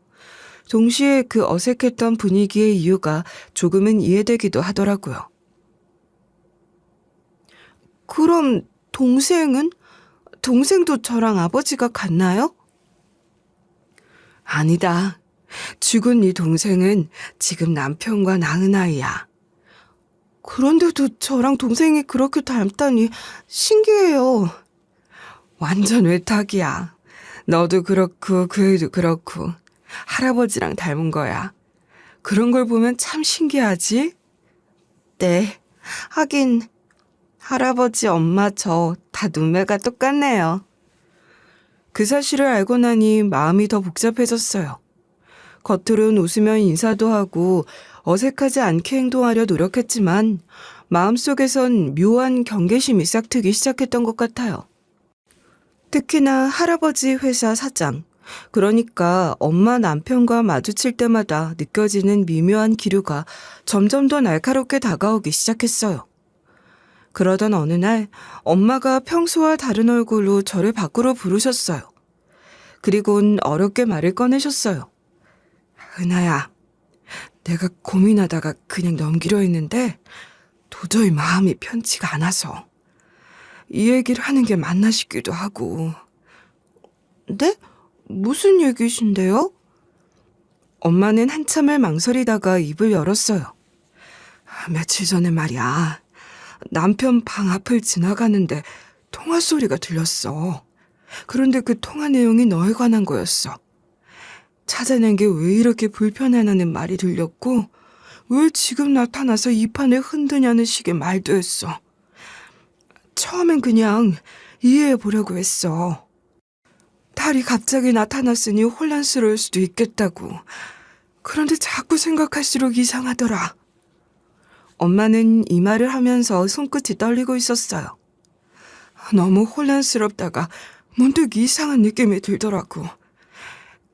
동시에 그 어색했던 분위기의 이유가 조금은 이해되기도 하더라고요. 그럼 동생은? 동생도 저랑 아버지가 같나요? 아니다. 죽은 네 동생은 지금 남편과 낳은 아이야. 그런데도 저랑 동생이 그렇게 닮다니 신기해요. 완전 외탁이야. 너도 그렇고 그 애도 그렇고 할아버지랑 닮은 거야. 그런 걸 보면 참 신기하지? 네, 하긴 할아버지, 엄마, 저 다 눈매가 똑같네요. 그 사실을 알고 나니 마음이 더 복잡해졌어요. 겉으론 웃으며 인사도 하고 어색하지 않게 행동하려 노력했지만 마음속에선 묘한 경계심이 싹트기 시작했던 것 같아요. 특히나 할아버지 회사 사장, 그러니까 엄마 남편과 마주칠 때마다 느껴지는 미묘한 기류가 점점 더 날카롭게 다가오기 시작했어요. 그러던 어느 날 엄마가 평소와 다른 얼굴로 저를 밖으로 부르셨어요. 그리곤 어렵게 말을 꺼내셨어요. 은하야, 내가 고민하다가 그냥 넘기려 했는데 도저히 마음이 편치가 않아서 이 얘기를 하는 게 맞나 싶기도 하고. 네? 무슨 얘기신데요? 엄마는 한참을 망설이다가 입을 열었어요. 며칠 전에 말이야. 남편 방 앞을 지나가는데 통화 소리가 들렸어. 그런데 그 통화 내용이 너에 관한 거였어. 찾아낸 게 왜 이렇게 불편하냐는 말이 들렸고, 왜 지금 나타나서 이 판을 흔드냐는 식의 말도 했어. 처음엔 그냥 이해해 보려고 했어. 딸이 갑자기 나타났으니 혼란스러울 수도 있겠다고. 그런데 자꾸 생각할수록 이상하더라. 엄마는 이 말을 하면서 손끝이 떨리고 있었어요. 너무 혼란스럽다가 문득 이상한 느낌이 들더라고.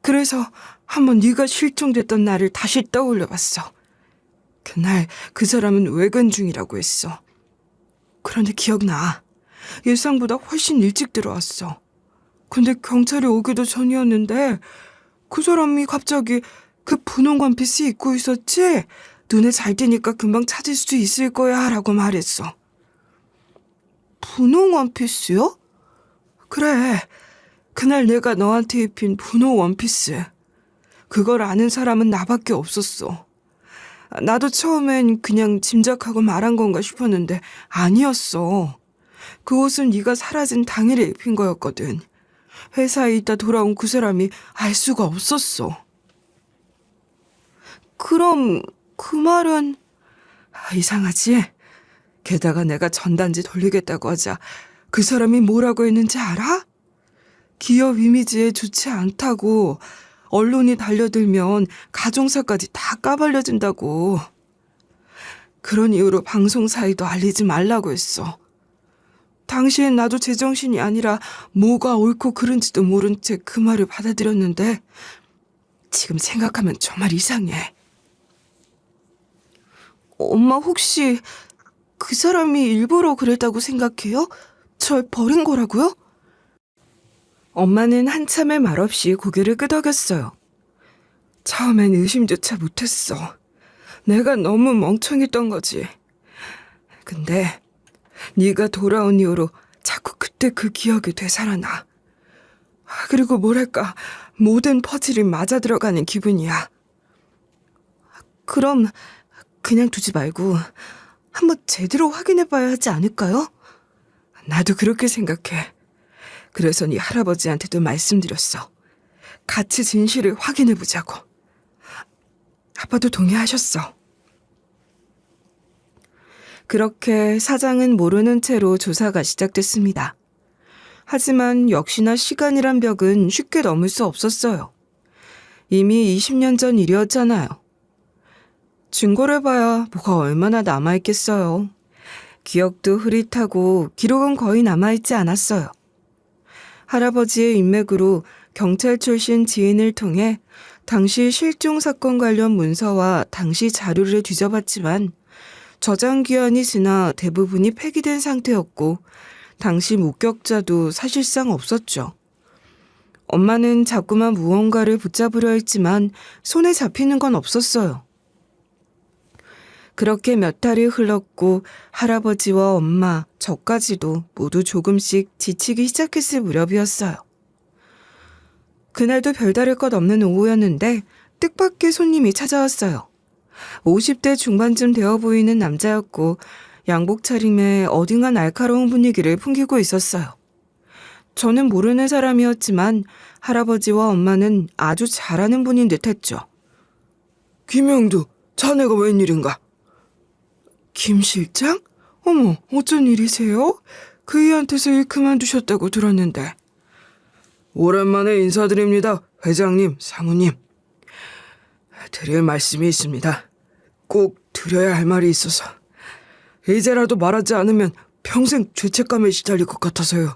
그래서 한번 네가 실종됐던 날을 다시 떠올려봤어. 그날 그 사람은 외근 중이라고 했어. 그런데 기억나. 예상보다 훨씬 일찍 들어왔어. 근데 경찰이 오기도 전이었는데 그 사람이 갑자기 그 분홍 원피스 입고 있었지? 눈에 잘 띄니까 금방 찾을 수 있을 거야 라고 말했어. 분홍 원피스요? 그래. 그날 내가 너한테 입힌 분홍 원피스. 그걸 아는 사람은 나밖에 없었어. 나도 처음엔 그냥 짐작하고 말한 건가 싶었는데 아니었어. 그 옷은 네가 사라진 당일에 입힌 거였거든. 회사에 있다 돌아온 그 사람이 알 수가 없었어. 그럼 그 말은... 이상하지? 게다가 내가 전단지 돌리겠다고 하자 그 사람이 뭐라고 했는지 알아? 기업 이미지에 좋지 않다고, 언론이 달려들면 가정사까지 다 까발려진다고. 그런 이유로 방송사에도 알리지 말라고 했어. 당시엔 나도 제정신이 아니라 뭐가 옳고 그른지도 모른 채 그 말을 받아들였는데 지금 생각하면 정말 이상해. 엄마 혹시 그 사람이 일부러 그랬다고 생각해요? 절 버린 거라고요? 엄마는 한참을 말없이 고개를 끄덕였어요. 처음엔 의심조차 못했어. 내가 너무 멍청했던 거지. 근데 네가 돌아온 이후로 자꾸 그때 그 기억이 되살아나. 그리고 뭐랄까, 모든 퍼즐이 맞아 들어가는 기분이야. 그럼 그냥 두지 말고 한번 제대로 확인해봐야 하지 않을까요? 나도 그렇게 생각해. 그래서 네 할아버지한테도 말씀드렸어. 같이 진실을 확인해보자고. 아빠도 동의하셨어. 그렇게 사장은 모르는 채로 조사가 시작됐습니다. 하지만 역시나 시간이란 벽은 쉽게 넘을 수 없었어요. 이미 20년 전 일이었잖아요. 증거를 봐야 뭐가 얼마나 남아있겠어요. 기억도 흐릿하고 기록은 거의 남아있지 않았어요. 할아버지의 인맥으로 경찰 출신 지인을 통해 당시 실종 사건 관련 문서와 당시 자료를 뒤져봤지만 저장 기한이 지나 대부분이 폐기된 상태였고 당시 목격자도 사실상 없었죠. 엄마는 자꾸만 무언가를 붙잡으려 했지만 손에 잡히는 건 없었어요. 그렇게 몇 달이 흘렀고 할아버지와 엄마, 저까지도 모두 조금씩 지치기 시작했을 무렵이었어요. 그날도 별다를 것 없는 오후였는데 뜻밖의 손님이 찾아왔어요. 50대 중반쯤 되어 보이는 남자였고 양복 차림에 어딘가 날카로운 분위기를 풍기고 있었어요. 저는 모르는 사람이었지만 할아버지와 엄마는 아주 잘 아는 분인 듯했죠. 김영두, 자네가 웬일인가? 김 실장? 어머, 어쩐 일이세요? 그이한테서 일 그만두셨다고 들었는데. 오랜만에 인사드립니다, 회장님, 사모님. 드릴 말씀이 있습니다. 꼭 드려야 할 말이 있어서. 이제라도 말하지 않으면 평생 죄책감에 시달릴 것 같아서요.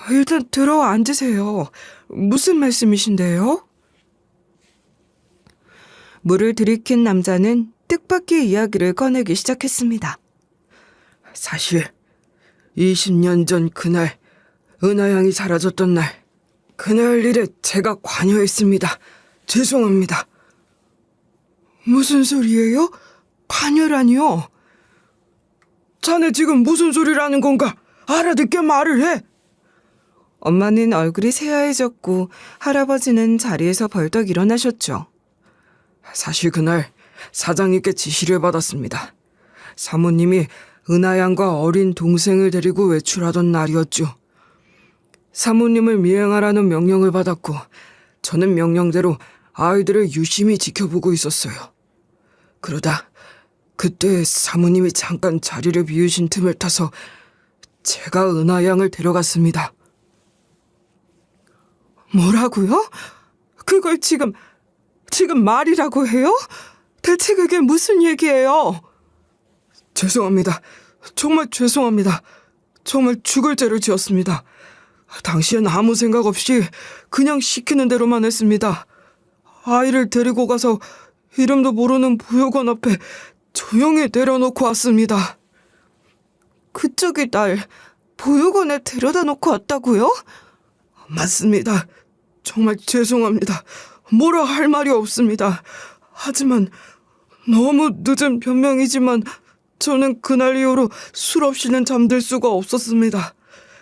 일단 들어와 앉으세요. 무슨 말씀이신데요? 물을 들이킨 남자는 뜻밖의 이야기를 꺼내기 시작했습니다. 사실 20년 전 그날 은하양이 사라졌던 날 그날 일에 제가 관여했습니다. 죄송합니다. 무슨 소리예요? 관여라니요? 자네 지금 무슨 소리라는 건가? 알아듣게 말을 해. 엄마는 얼굴이 새하얘졌고 할아버지는 자리에서 벌떡 일어나셨죠. 사실 그날 사장님께 지시를 받았습니다. 사모님이 은하양과 어린 동생을 데리고 외출하던 날이었죠. 사모님을 미행하라는 명령을 받았고 저는 명령대로 아이들을 유심히 지켜보고 있었어요. 그러다 그때 사모님이 잠깐 자리를 비우신 틈을 타서 제가 은하양을 데려갔습니다. 뭐라고요? 그걸 지금 말이라고 해요? 대체 그게 무슨 얘기예요? 죄송합니다. 정말 죄송합니다. 정말 죽을 죄를 지었습니다. 당시엔 아무 생각 없이 그냥 시키는 대로만 했습니다. 아이를 데리고 가서 이름도 모르는 보육원 앞에 조용히 내려놓고 왔습니다. 그쪽이 날 보육원에 데려다 놓고 왔다고요? 맞습니다. 정말 죄송합니다. 뭐라 할 말이 없습니다. 하지만 너무 늦은 변명이지만 저는 그날 이후로 술 없이는 잠들 수가 없었습니다.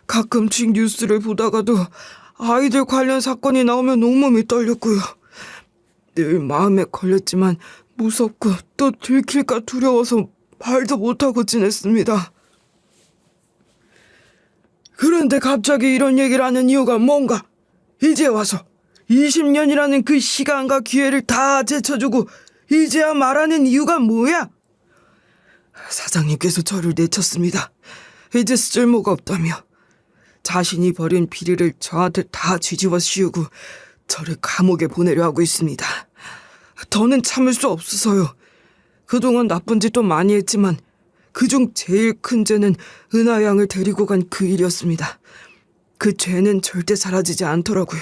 가끔씩 뉴스를 보다가도 아이들 관련 사건이 나오면 온몸이 떨렸고요. 늘 마음에 걸렸지만 무섭고 또 들킬까 두려워서 말도 못하고 지냈습니다. 그런데 갑자기 이런 얘기를 하는 이유가 뭔가? 이제 와서 20년이라는 그 시간과 기회를 다 제쳐주고 이제야 말하는 이유가 뭐야? 사장님께서 저를 내쳤습니다. 이제 쓸모가 없다며 자신이 벌인 비리를 저한테 다 뒤집어 씌우고 저를 감옥에 보내려 하고 있습니다. 더는 참을 수 없어서요. 그동안 나쁜 짓도 많이 했지만 그중 제일 큰 죄는 은하양을 데리고 간 그 일이었습니다. 그 죄는 절대 사라지지 않더라고요.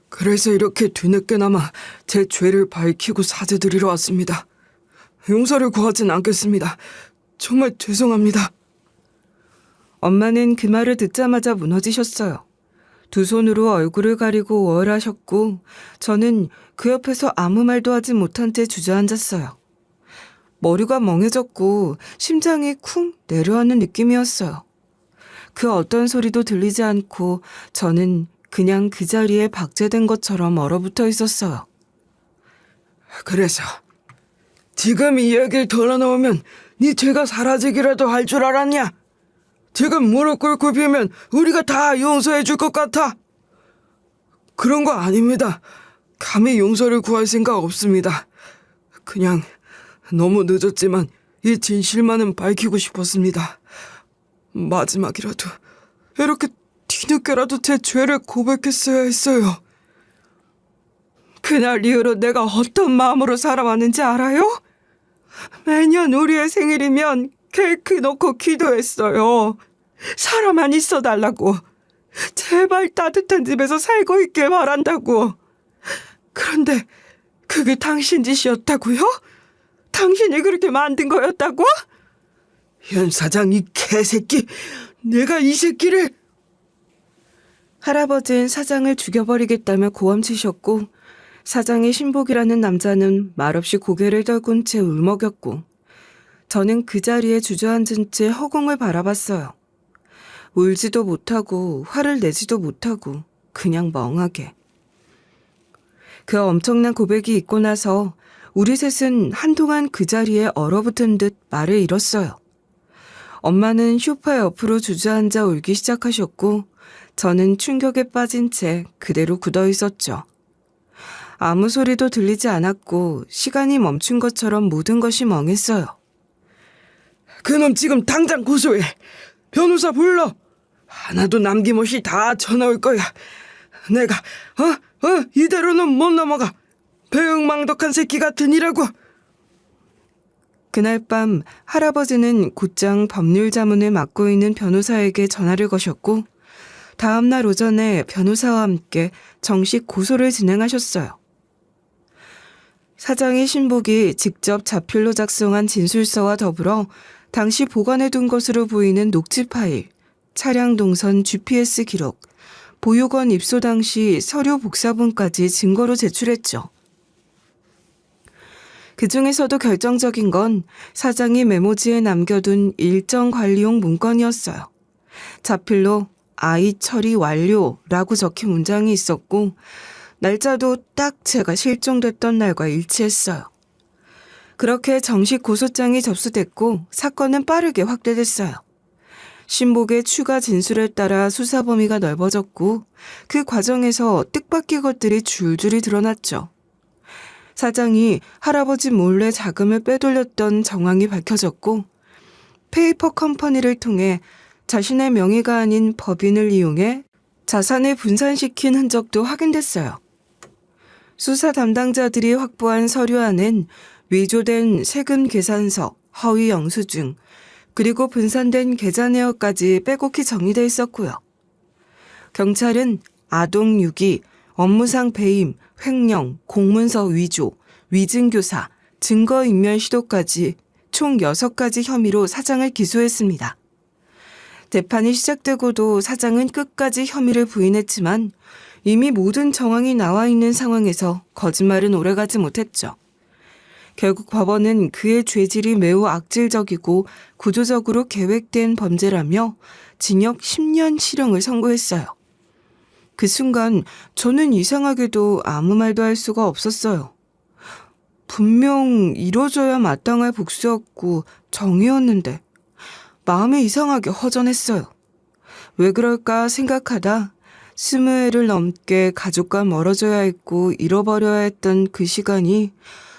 그래서 이렇게 뒤늦게나마 제 죄를 밝히고 사죄드리러 왔습니다. 용서를 구하진 않겠습니다. 정말 죄송합니다. 엄마는 그 말을 듣자마자 무너지셨어요. 두 손으로 얼굴을 가리고 우월하셨고 저는 그 옆에서 아무 말도 하지 못한 채 주저앉았어요. 머리가 멍해졌고 심장이 쿵 내려앉는 느낌이었어요. 그 어떤 소리도 들리지 않고 저는 그냥 그 자리에 박제된 것처럼 얼어붙어 있었어요. 그래서 지금 이 얘기를 털어놓으면 네 죄가 사라지기라도 할 줄 알았냐? 지금 무릎 꿇고 빌면 우리가 다 용서해 줄 것 같아? 그런 거 아닙니다. 감히 용서를 구할 생각 없습니다. 그냥 너무 늦었지만 이 진실만은 밝히고 싶었습니다. 마지막이라도 이렇게 뒤늦게라도 제 죄를 고백했어야 했어요. 그날 이후로 내가 어떤 마음으로 살아왔는지 알아요? 매년 우리의 생일이면 케이크 넣고 기도했어요. 살아만 있어달라고. 제발 따뜻한 집에서 살고 있길 바란다고. 그런데 그게 당신 짓이었다고요? 당신이 그렇게 만든 거였다고? 현 사장 이 개새끼, 내가 이 새끼를... 할아버지는 사장을 죽여버리겠다며 고함치셨고 사장의 신복이라는 남자는 말없이 고개를 떨군 채 울먹였고 저는 그 자리에 주저앉은 채 허공을 바라봤어요. 울지도 못하고 화를 내지도 못하고 그냥 멍하게. 그 엄청난 고백이 있고 나서 우리 셋은 한동안 그 자리에 얼어붙은 듯 말을 잃었어요. 엄마는 소파 옆으로 주저앉아 울기 시작하셨고 저는 충격에 빠진 채 그대로 굳어 있었죠. 아무 소리도 들리지 않았고 시간이 멈춘 것처럼 모든 것이 멍했어요. 그놈 지금 당장 고소해. 변호사 불러. 하나도 남김없이 다 전화올 거야. 내가 이대로는 못 넘어가. 배은망덕한 새끼 같은 이라고. 그날 밤 할아버지는 곧장 법률 자문을 맡고 있는 변호사에게 전화를 거셨고 다음날 오전에 변호사와 함께 정식 고소를 진행하셨어요. 사장이 신복이 직접 자필로 작성한 진술서와 더불어 당시 보관해둔 것으로 보이는 녹취 파일, 차량 동선 GPS 기록, 보육원 입소 당시 서류 복사본까지 증거로 제출했죠. 그 중에서도 결정적인 건 사장이 메모지에 남겨둔 일정 관리용 문건이었어요. 자필로 아이 처리 완료라고 적힌 문장이 있었고 날짜도 딱 제가 실종됐던 날과 일치했어요. 그렇게 정식 고소장이 접수됐고 사건은 빠르게 확대됐어요. 신복의 추가 진술에 따라 수사 범위가 넓어졌고 그 과정에서 뜻밖의 것들이 줄줄이 드러났죠. 사장이 할아버지 몰래 자금을 빼돌렸던 정황이 밝혀졌고 페이퍼 컴퍼니를 통해 자신의 명의가 아닌 법인을 이용해 자산을 분산시킨 흔적도 확인됐어요. 수사 담당자들이 확보한 서류 안엔 위조된 세금 계산서, 허위 영수증, 그리고 분산된 계좌 내역까지 빼곡히 정리돼 있었고요. 경찰은 아동 유기, 업무상 배임, 횡령, 공문서 위조, 위증교사, 증거인멸 시도까지 총 6가지 혐의로 사장을 기소했습니다. 재판이 시작되고도 사장은 끝까지 혐의를 부인했지만 이미 모든 정황이 나와 있는 상황에서 거짓말은 오래가지 못했죠. 결국 법원은 그의 죄질이 매우 악질적이고 구조적으로 계획된 범죄라며 징역 10년 실형을 선고했어요. 그 순간 저는 이상하게도 아무 말도 할 수가 없었어요. 분명 이뤄져야 마땅할 복수였고 정의였는데 마음이 이상하게 허전했어요. 왜 그럴까 생각하다 20회를 넘게 가족과 멀어져야 했고 잃어버려야 했던 그 시간이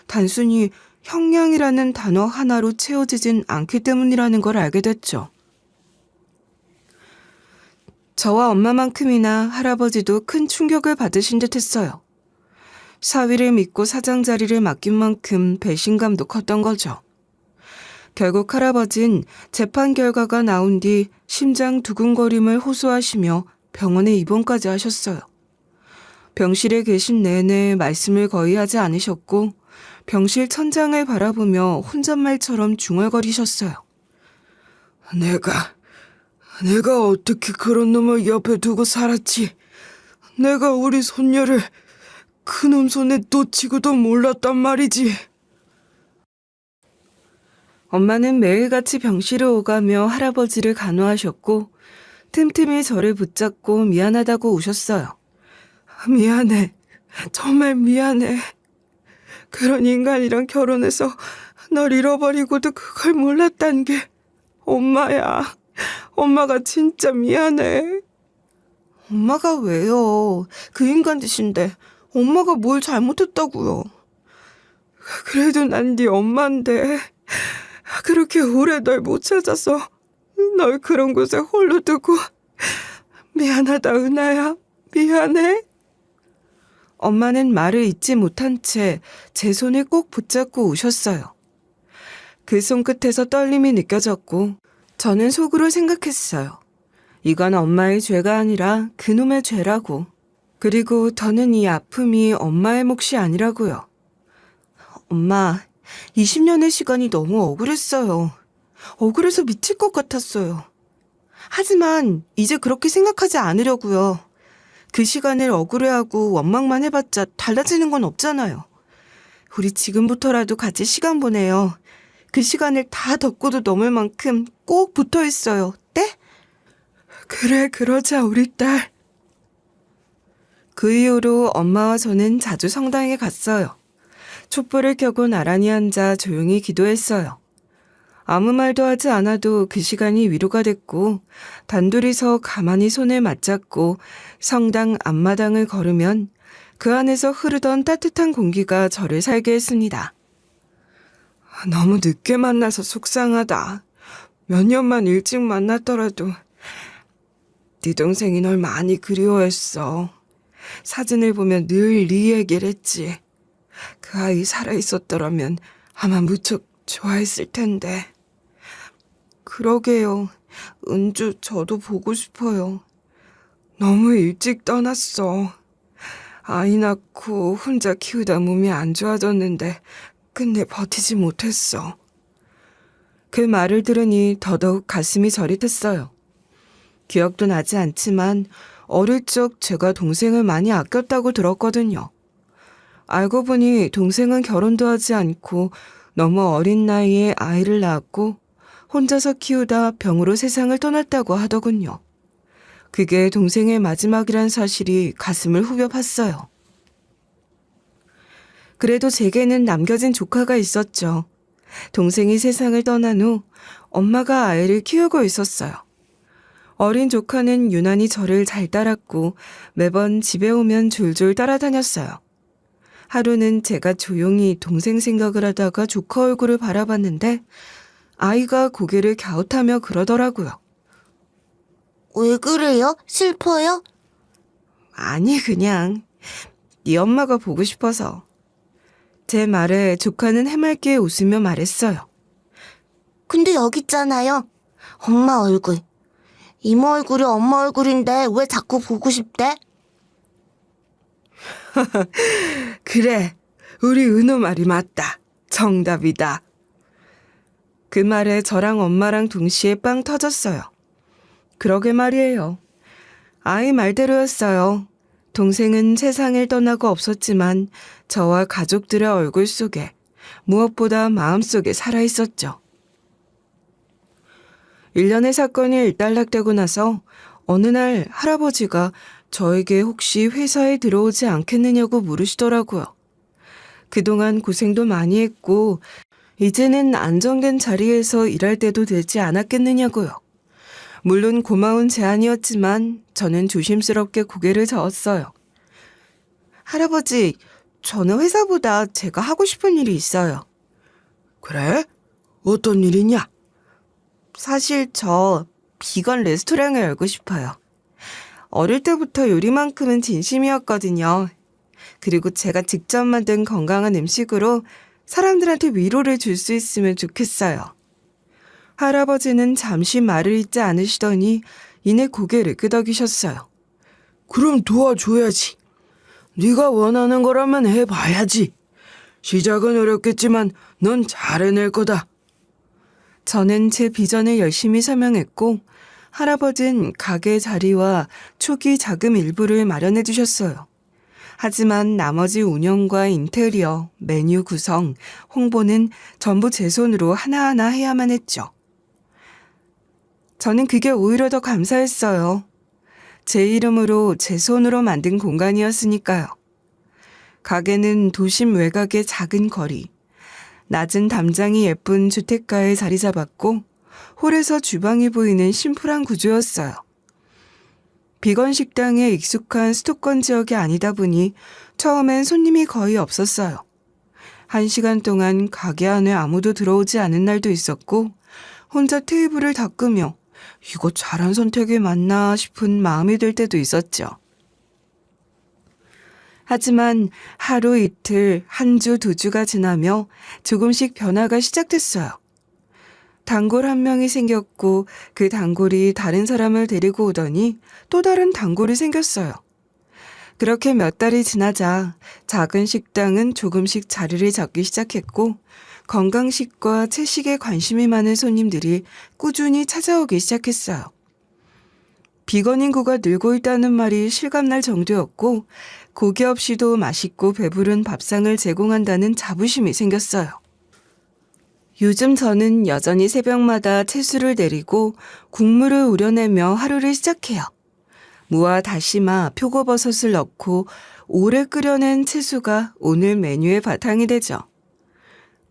단순히 형량이라는 단어 하나로 채워지진 않기 때문이라는 걸 알게 됐죠. 저와 엄마만큼이나 할아버지도 큰 충격을 받으신 듯 했어요. 사위를 믿고 사장 자리를 맡긴 만큼 배신감도 컸던 거죠. 결국 할아버진 재판 결과가 나온 뒤 심장 두근거림을 호소하시며 병원에 입원까지 하셨어요. 병실에 계신 내내 말씀을 거의 하지 않으셨고 병실 천장을 바라보며 혼잣말처럼 중얼거리셨어요. 내가 어떻게 그런 놈을 옆에 두고 살았지? 내가 우리 손녀를 그놈 손에 놓치고도 몰랐단 말이지. 엄마는 매일같이 병실에 오가며 할아버지를 간호하셨고 틈틈이 저를 붙잡고 미안하다고 우셨어요. 미안해. 정말 미안해. 그런 인간이랑 결혼해서 널 잃어버리고도 그걸 몰랐단 게 엄마야. 엄마가 진짜 미안해. 엄마가 왜요? 그 인간 짓인데 엄마가 뭘 잘못했다고요. 그래도 난 네 엄마인데 그렇게 오래 널 못 찾아서 널 그런 곳에 홀로 두고 미안하다 은하야. 미안해. 엄마는 말을 잇지 못한 채 제 손을 꼭 붙잡고 우셨어요. 그 손끝에서 떨림이 느껴졌고 저는 속으로 생각했어요. 이건 엄마의 죄가 아니라 그놈의 죄라고. 그리고 더는 이 아픔이 엄마의 몫이 아니라고요. 엄마, 20년의 시간이 너무 억울했어요. 억울해서 미칠 것 같았어요. 하지만 이제 그렇게 생각하지 않으려고요. 그 시간을 억울해하고 원망만 해봤자 달라지는 건 없잖아요. 우리 지금부터라도 같이 시간 보내요. 그 시간을 다 덮고도 넘을 만큼 꼭 붙어 있어요. 네? 그래, 그러자 우리 딸. 그 이후로 엄마와 저는 자주 성당에 갔어요. 촛불을 켜고 나란히 앉아 조용히 기도했어요. 아무 말도 하지 않아도 그 시간이 위로가 됐고 단둘이서 가만히 손을 맞잡고 성당 앞마당을 걸으면 그 안에서 흐르던 따뜻한 공기가 저를 살게 했습니다. 너무 늦게 만나서 속상하다. 몇 년만 일찍 만났더라도 네 동생이 널 많이 그리워했어. 사진을 보면 늘 네 얘기를 했지. 그 아이 살아있었더라면 아마 무척 좋아했을 텐데. 그러게요. 은주 저도 보고 싶어요. 너무 일찍 떠났어. 아이 낳고 혼자 키우다 몸이 안 좋아졌는데 끝내 버티지 못했어. 그 말을 들으니 더더욱 가슴이 저릿했어요. 기억도 나지 않지만 어릴 적 제가 동생을 많이 아꼈다고 들었거든요. 알고 보니 동생은 결혼도 하지 않고 너무 어린 나이에 아이를 낳았고 혼자서 키우다 병으로 세상을 떠났다고 하더군요. 그게 동생의 마지막이란 사실이 가슴을 후벼 팠어요. 그래도 제게는 남겨진 조카가 있었죠. 동생이 세상을 떠난 후 엄마가 아이를 키우고 있었어요. 어린 조카는 유난히 저를 잘 따랐고 매번 집에 오면 졸졸 따라다녔어요. 하루는 제가 조용히 동생 생각을 하다가 조카 얼굴을 바라봤는데 아이가 고개를 갸웃하며 그러더라고요. 왜 그래요? 슬퍼요? 아니 그냥 네 엄마가 보고 싶어서. 제 말에 조카는 해맑게 웃으며 말했어요. 근데 여기 있잖아요. 엄마 얼굴. 이모 얼굴이 엄마 얼굴인데 왜 자꾸 보고 싶대? 그래, 우리 은호 말이 맞다. 정답이다. 그 말에 저랑 엄마랑 동시에 빵 터졌어요. 그러게 말이에요. 아이 말대로였어요. 동생은 세상을 떠나고 없었지만 저와 가족들의 얼굴 속에 무엇보다 마음속에 살아있었죠. 1년의 사건이 일단락되고 나서 어느 날 할아버지가 저에게 혹시 회사에 들어오지 않겠느냐고 물으시더라고요. 그동안 고생도 많이 했고 이제는 안정된 자리에서 일할 때도 되지 않았겠느냐고요. 물론 고마운 제안이었지만 저는 조심스럽게 고개를 저었어요. 할아버지, 저는 회사보다 제가 하고 싶은 일이 있어요. 그래? 어떤 일이냐? 사실 저 비건 레스토랑을 열고 싶어요. 어릴 때부터 요리만큼은 진심이었거든요. 그리고 제가 직접 만든 건강한 음식으로 사람들한테 위로를 줄 수 있으면 좋겠어요. 할아버지는 잠시 말을 잇지 않으시더니 이내 고개를 끄덕이셨어요. 그럼 도와줘야지. 네가 원하는 거라면 해봐야지. 시작은 어렵겠지만 넌 잘 해낼 거다. 저는 제 비전을 열심히 설명했고 할아버지는 가게 자리와 초기 자금 일부를 마련해 주셨어요. 하지만 나머지 운영과 인테리어, 메뉴 구성, 홍보는 전부 제 손으로 하나하나 해야만 했죠. 저는 그게 오히려 더 감사했어요. 제 이름으로 제 손으로 만든 공간이었으니까요. 가게는 도심 외곽의 작은 거리, 낮은 담장이 예쁜 주택가에 자리 잡았고 홀에서 주방이 보이는 심플한 구조였어요. 비건 식당에 익숙한 수도권 지역이 아니다 보니 처음엔 손님이 거의 없었어요. 1시간 동안 가게 안에 아무도 들어오지 않은 날도 있었고 혼자 테이블을 닦으며 이거 잘한 선택이 맞나 싶은 마음이 들 때도 있었죠. 하지만 하루 이틀, 한 주, 2주가 지나며 조금씩 변화가 시작됐어요. 단골 한 명이 생겼고 그 단골이 다른 사람을 데리고 오더니 또 다른 단골이 생겼어요. 그렇게 몇 달이 지나자 작은 식당은 조금씩 자리를 잡기 시작했고 건강식과 채식에 관심이 많은 손님들이 꾸준히 찾아오기 시작했어요. 비건 인구가 늘고 있다는 말이 실감날 정도였고 고기 없이도 맛있고 배부른 밥상을 제공한다는 자부심이 생겼어요. 요즘 저는 여전히 새벽마다 채수를 내리고 국물을 우려내며 하루를 시작해요. 무와 다시마, 표고버섯을 넣고 오래 끓여낸 채수가 오늘 메뉴의 바탕이 되죠.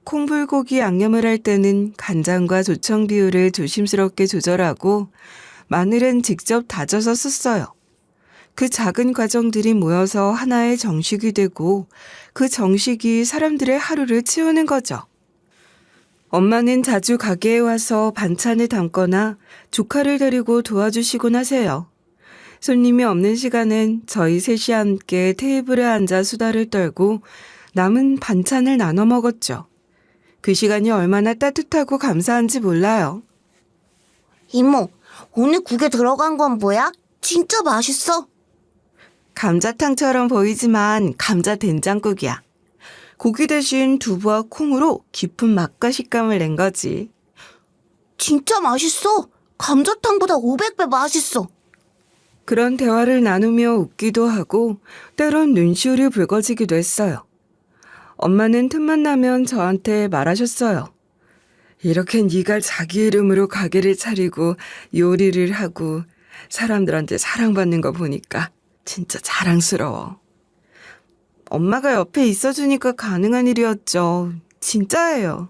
콩불고기 양념을 할 때는 간장과 조청 비율을 조심스럽게 조절하고 마늘은 직접 다져서 썼어요. 그 작은 과정들이 모여서 하나의 정식이 되고 그 정식이 사람들의 하루를 채우는 거죠. 엄마는 자주 가게에 와서 반찬을 담거나 조카를 데리고 도와주시곤 하세요. 손님이 없는 시간엔 저희 셋이 함께 테이블에 앉아 수다를 떨고 남은 반찬을 나눠 먹었죠. 그 시간이 얼마나 따뜻하고 감사한지 몰라요. 이모, 오늘 국에 들어간 건 뭐야? 진짜 맛있어. 감자탕처럼 보이지만 감자 된장국이야. 고기 대신 두부와 콩으로 깊은 맛과 식감을 낸 거지. 진짜 맛있어. 감자탕보다 500배 맛있어. 그런 대화를 나누며 웃기도 하고 때론 눈시울이 붉어지기도 했어요. 엄마는 틈만 나면 저한테 말하셨어요. 이렇게 네가 자기 이름으로 가게를 차리고 요리를 하고 사람들한테 사랑받는 거 보니까 진짜 자랑스러워. 엄마가 옆에 있어주니까 가능한 일이었죠. 진짜예요.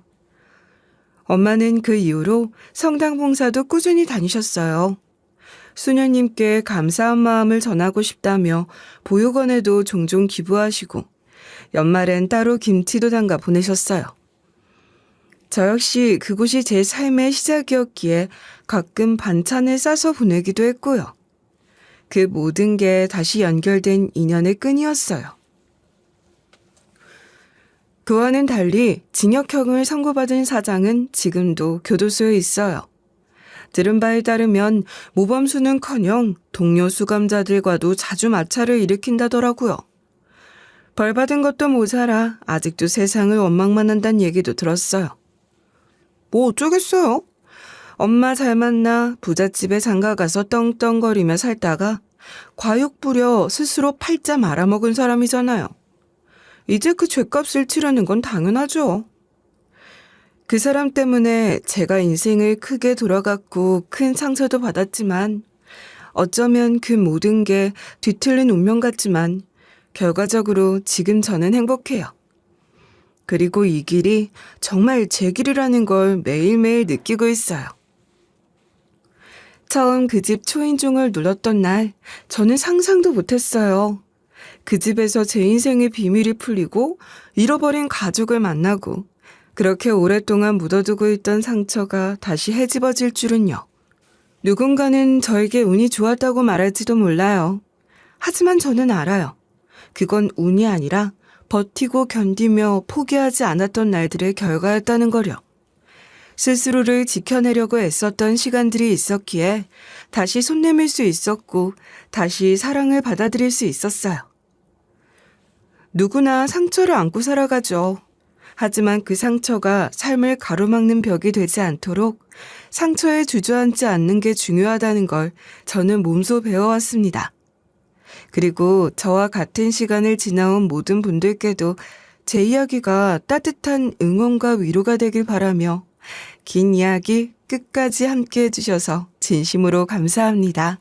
엄마는 그 이후로 성당 봉사도 꾸준히 다니셨어요. 수녀님께 감사한 마음을 전하고 싶다며 보육원에도 종종 기부하시고 연말엔 따로 김치도 담가 보내셨어요. 저 역시 그곳이 제 삶의 시작이었기에 가끔 반찬을 싸서 보내기도 했고요. 그 모든 게 다시 연결된 인연의 끈이었어요. 그와는 달리 징역형을 선고받은 사장은 지금도 교도소에 있어요. 들은 바에 따르면 모범수는커녕 동료 수감자들과도 자주 마찰을 일으킨다더라고요. 벌 받은 것도 모자라 아직도 세상을 원망만 한다는 얘기도 들었어요. 뭐 어쩌겠어요. 엄마 잘 만나 부잣집에 장가가서 떵떵거리며 살다가 과욕 부려 스스로 팔자 말아먹은 사람이잖아요. 이제 그 죗값을 치르는 건 당연하죠. 그 사람 때문에 제가 인생을 크게 돌아갔고 큰 상처도 받았지만 어쩌면 그 모든 게 뒤틀린 운명 같지만 결과적으로 지금 저는 행복해요. 그리고 이 길이 정말 제 길이라는 걸 매일매일 느끼고 있어요. 처음 그 집 초인종을 눌렀던 날 저는 상상도 못했어요. 그 집에서 제 인생의 비밀이 풀리고 잃어버린 가족을 만나고 그렇게 오랫동안 묻어두고 있던 상처가 다시 헤집어질 줄은요. 누군가는 저에게 운이 좋았다고 말할지도 몰라요. 하지만 저는 알아요. 그건 운이 아니라 버티고 견디며 포기하지 않았던 날들의 결과였다는 거려. 스스로를 지켜내려고 애썼던 시간들이 있었기에 다시 손 내밀 수 있었고 다시 사랑을 받아들일 수 있었어요. 누구나 상처를 안고 살아가죠. 하지만 그 상처가 삶을 가로막는 벽이 되지 않도록 상처에 주저앉지 않는 게 중요하다는 걸 저는 몸소 배워왔습니다. 그리고 저와 같은 시간을 지나온 모든 분들께도 제 이야기가 따뜻한 응원과 위로가 되길 바라며 긴 이야기 끝까지 함께 해주셔서 진심으로 감사합니다.